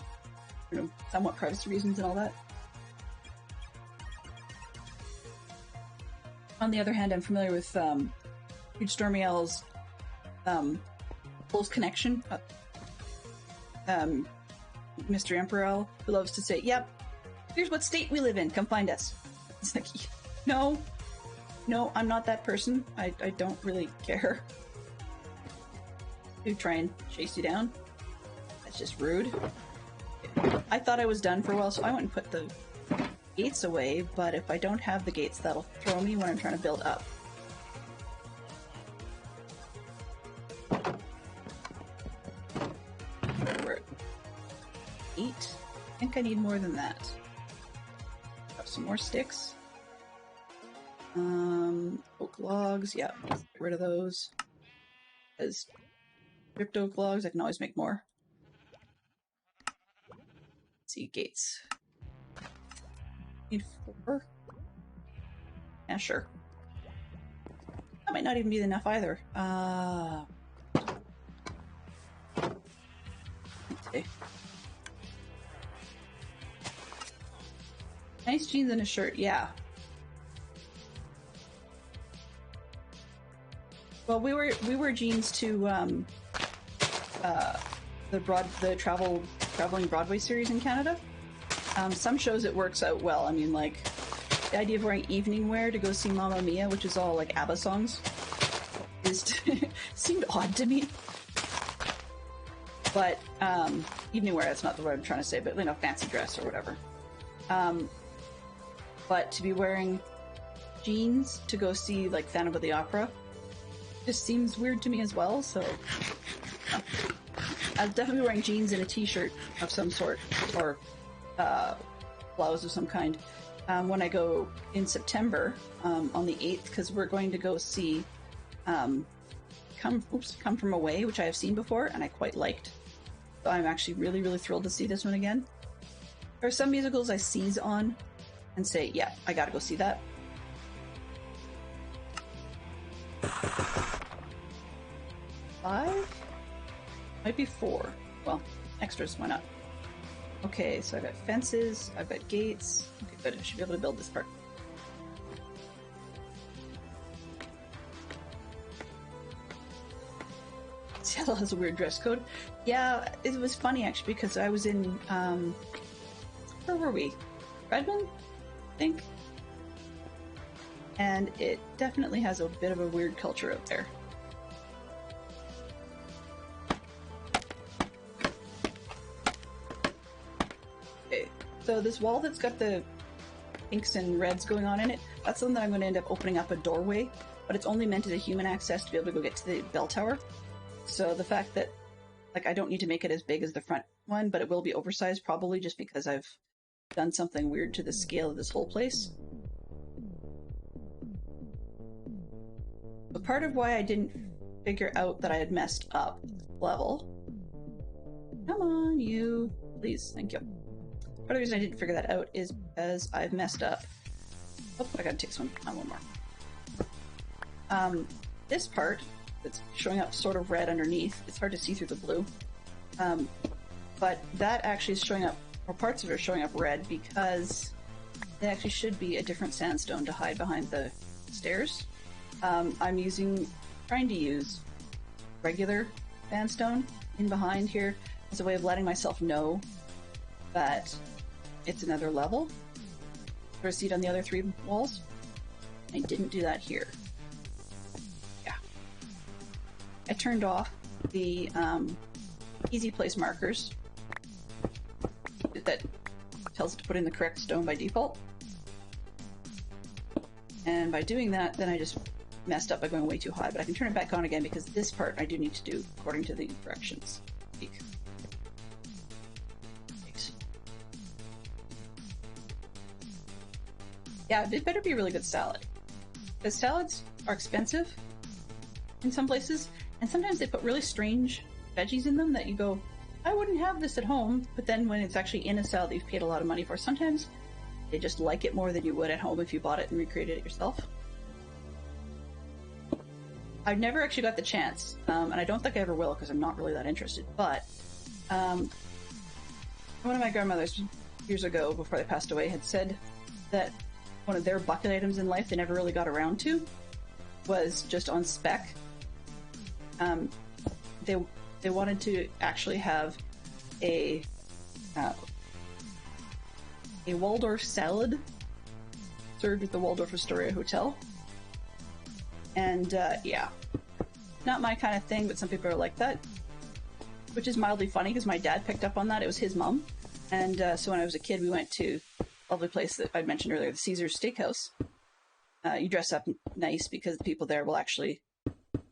somewhat privacy reasons and all that. On the other hand, I'm familiar with Huge Stormy L's close connection, Mr. Emperor L, who loves to say, "Yep, here's what state we live in. Come find us." It's like, no, I'm not that person. I don't really care to try and chase you down. That's just rude. I thought I was done for a while, so I went and put the gates away, but if I don't have the gates, that'll throw me when I'm trying to build up. We're at 8. I think I need more than that. Got some more sticks. Oak logs, yeah, get rid of those. As ripped oak logs, I can always make more. Let's see, gates. Need 4? Yeah, sure. That might not even be enough either. Okay. Nice jeans and a shirt, yeah. Well, we wear jeans to the traveling Broadway series in Canada. Some shows it works out well. I mean, like, the idea of wearing evening wear to go see Mamma Mia, which is all like ABBA songs, seemed odd to me. But evening wear, that's not the word I'm trying to say, but fancy dress or whatever. But to be wearing jeans to go see like Phantom of the Opera just seems weird to me as well. So I'll definitely be wearing jeans and a t-shirt of some sort, or blouse of some kind, when I go in September on the 8th, because we're going to go see Come From Away, which I have seen before and I quite liked. So I'm actually really, really thrilled to see this one again. There are some musicals I seize on and say, yeah, I gotta go see that. Five? Might be 4. Well, extras, why not? Okay, so I've got fences, I've got gates. Okay, good. I should be able to build this part. Seattle has a weird dress code. Yeah, it was funny actually because I was in, where were we? Redmond, I think? And it definitely has a bit of a weird culture out there. Okay, so this wall that's got the pinks and reds going on in it, that's the one that I'm going to end up opening up a doorway, but it's only meant as a human access to be able to go get to the bell tower. So the fact that, like, I don't need to make it as big as the front one, but it will be oversized probably just because I've done something weird to the scale of this whole place. But part of why I didn't figure out that I had messed up level. Come on, you. Please, thank you. Part of the reason I didn't figure that out is because I've messed up. Oh, I gotta take this one on one more. This part that's showing up sort of red underneath, it's hard to see through the blue. But that actually is showing up, or parts of it are showing up red because they actually should be a different sandstone to hide behind the stairs. I'm trying to use regular sandstone in behind here as a way of letting myself know that it's another level. Sort of see it on the other three walls. I didn't do that here. Yeah. I turned off the easy place markers that tells it to put in the correct stone by default. And by doing that, then I just messed up by going way too high, but I can turn it back on again because this part I do need to do according to the directions. Yeah, it better be a really good salad. Because salads are expensive in some places, and sometimes they put really strange veggies in them that you go, I wouldn't have this at home, but then when it's actually in a salad that you've paid a lot of money for, sometimes they just like it more than you would at home if you bought it and recreated it yourself. I've never actually got the chance, and I don't think I ever will because I'm not really that interested, but one of my grandmothers years ago, before they passed away, had said that one of their bucket items in life they never really got around to was just on spec. They wanted to actually have a Waldorf salad served at the Waldorf Astoria Hotel. And yeah, not my kind of thing, but some people are like that, which is mildly funny because my dad picked up on that. It was his mom. And so when I was a kid, we went to a lovely place that I mentioned earlier, the Caesars Steakhouse. You dress up nice because the people there will actually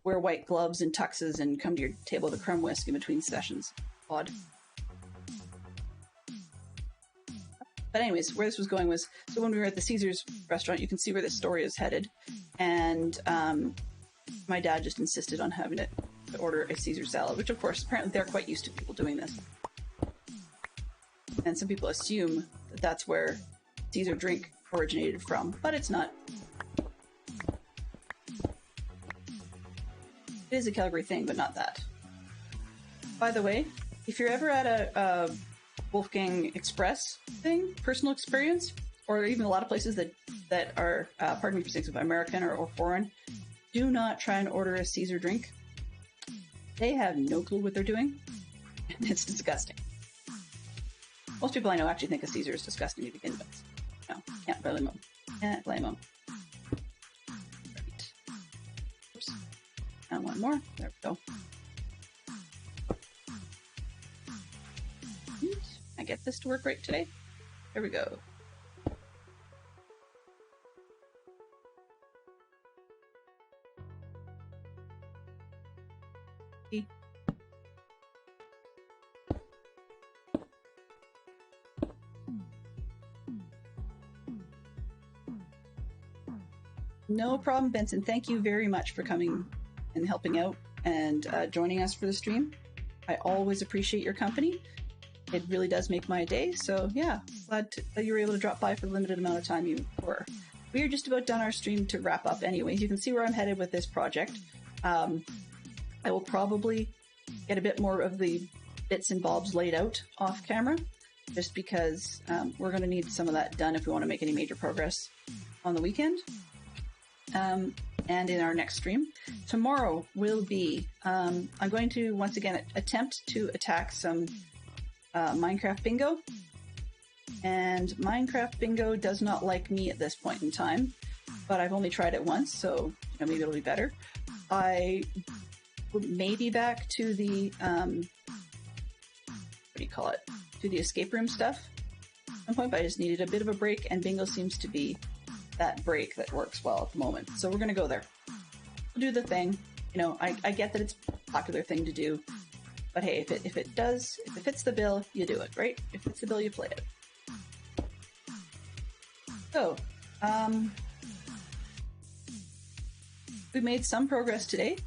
wear white gloves and tuxes and come to your table to crumb whisk in between sessions. Odd. But anyways, where this was going was, so when we were at the Caesars restaurant, you can see where this story is headed. And my dad just insisted on having to order a Caesar salad, which of course, apparently they're quite used to people doing this. And some people assume that that's where Caesar drink originated from, but it's not. It is a Calgary thing, but not that. By the way, if you're ever at a Wolfgang Express thing, personal experience, or even a lot of places that are, pardon me for saying so, American or foreign, do not try and order a Caesar drink. They have no clue what they're doing, and it's disgusting. Most people I know actually think a Caesar is disgusting to begin with. No, can't blame them. Can't blame them. Right. Oops. And one more. There we go. Can I get this to work right today? There we go. No problem, Benson. Thank you very much for coming and helping out and joining us for the stream. I always appreciate your company. It really does make my day. So yeah, glad that you were able to drop by for the limited amount of time you were. We are just about done our stream to wrap up anyways. You can see where I'm headed with this project. I will probably get a bit more of the bits and bobs laid out off camera. just because we're going to need some of that done if we want to make any major progress on the weekend. And in our next stream. Tomorrow will be, I'm going to once again attempt to attack some Minecraft Bingo. And Minecraft Bingo does not like me at this point in time, but I've only tried it once, so maybe it'll be better. I may be back to the, what do you call it? To the escape room stuff at some point, but I just needed a bit of a break, and Bingo seems to be that break that works well at the moment. So we're going to go there. We'll do the thing. You know, I get that it's a popular thing to do, but hey, if it fits the bill, you do it, right? If it fits the bill, you play it. So, we made some progress today.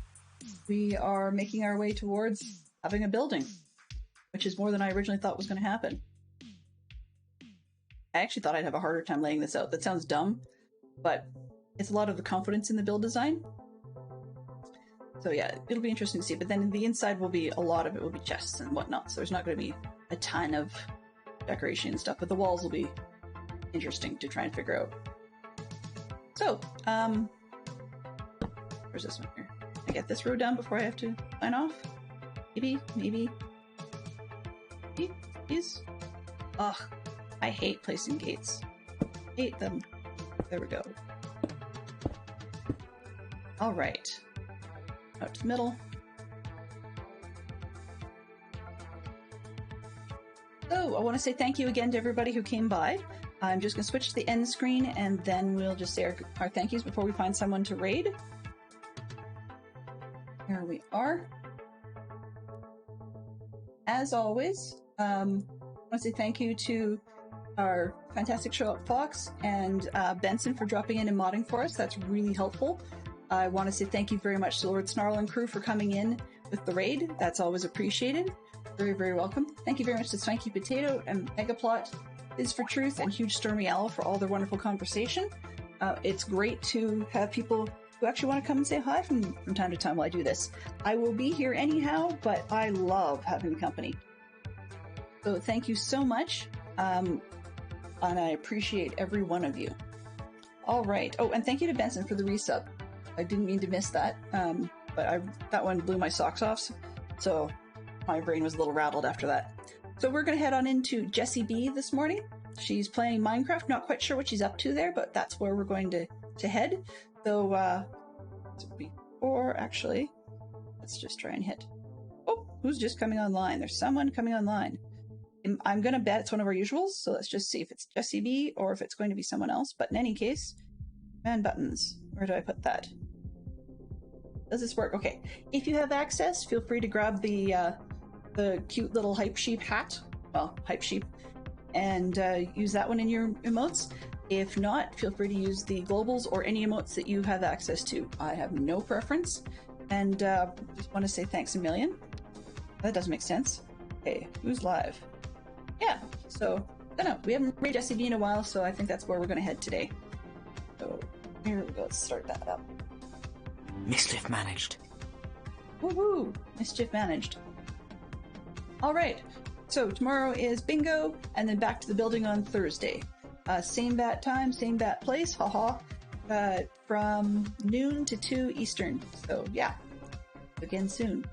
We are making our way towards having a building, which is more than I originally thought was going to happen. I actually thought I'd have a harder time laying this out. That sounds dumb, but it's a lot of the confidence in the build design. So yeah, it'll be interesting to see. But then the inside will be, a lot of it will be chests and whatnot. So there's not going to be a ton of decoration and stuff, but the walls will be interesting to try and figure out. So, where's this one here? Can I get this row done before I have to sign off? Maybe. Please? Ugh, I hate placing gates. Hate them. There we go. Alright. Out to the middle. So, I want to say thank you again to everybody who came by. I'm just going to switch to the end screen, and then we'll just say our thank yous before we find someone to raid. Here we are. As always, I want to say thank you to our fantastic Sherlock Fox and Benson for dropping in and modding for us. That's really helpful. I want to say thank you very much to Lord Snarl and crew for coming in with the raid. That's always appreciated. Very, very welcome. Thank you very much to Swanky Potato and Megaplot, Is for Truth, and Huge Stormy Owl for all their wonderful conversation. It's great to have people who actually want to come and say hi from time to time while I do this. I will be here anyhow, but I love having company. So thank you so much, and I appreciate every one of you. All right. Oh, and thank you to Benson for the resub. I didn't mean to miss that, but that one blew my socks off, so my brain was a little rattled after that. So we're going to head on into Jessie B this morning. She's playing Minecraft. Not quite sure what she's up to there, but that's where we're going to head. So, before, actually, let's just try and hit. Oh, who's just coming online? There's someone coming online. I'm going to bet it's one of our usuals, so let's just see if it's Jessie B or if it's going to be someone else. But in any case, man buttons. Where do I put that? Does this work? Okay. If you have access, feel free to grab the cute little Hype Sheep hat. Well, Hype Sheep. And use that one in your emotes. If not, feel free to use the globals or any emotes that you have access to. I have no preference. And just want to say thanks a million. That doesn't make sense. Okay, who's live? Yeah, so, I don't know. We haven't raided Jessie B in a while, so I think that's where we're going to head today. So, here we go. Let's start that up. Mischief managed. Woohoo! Mischief managed. Alright, so tomorrow is bingo, and then back to the building on Thursday. Same bat time, same bat place, haha. From noon to 2 Eastern. So, yeah. Again soon.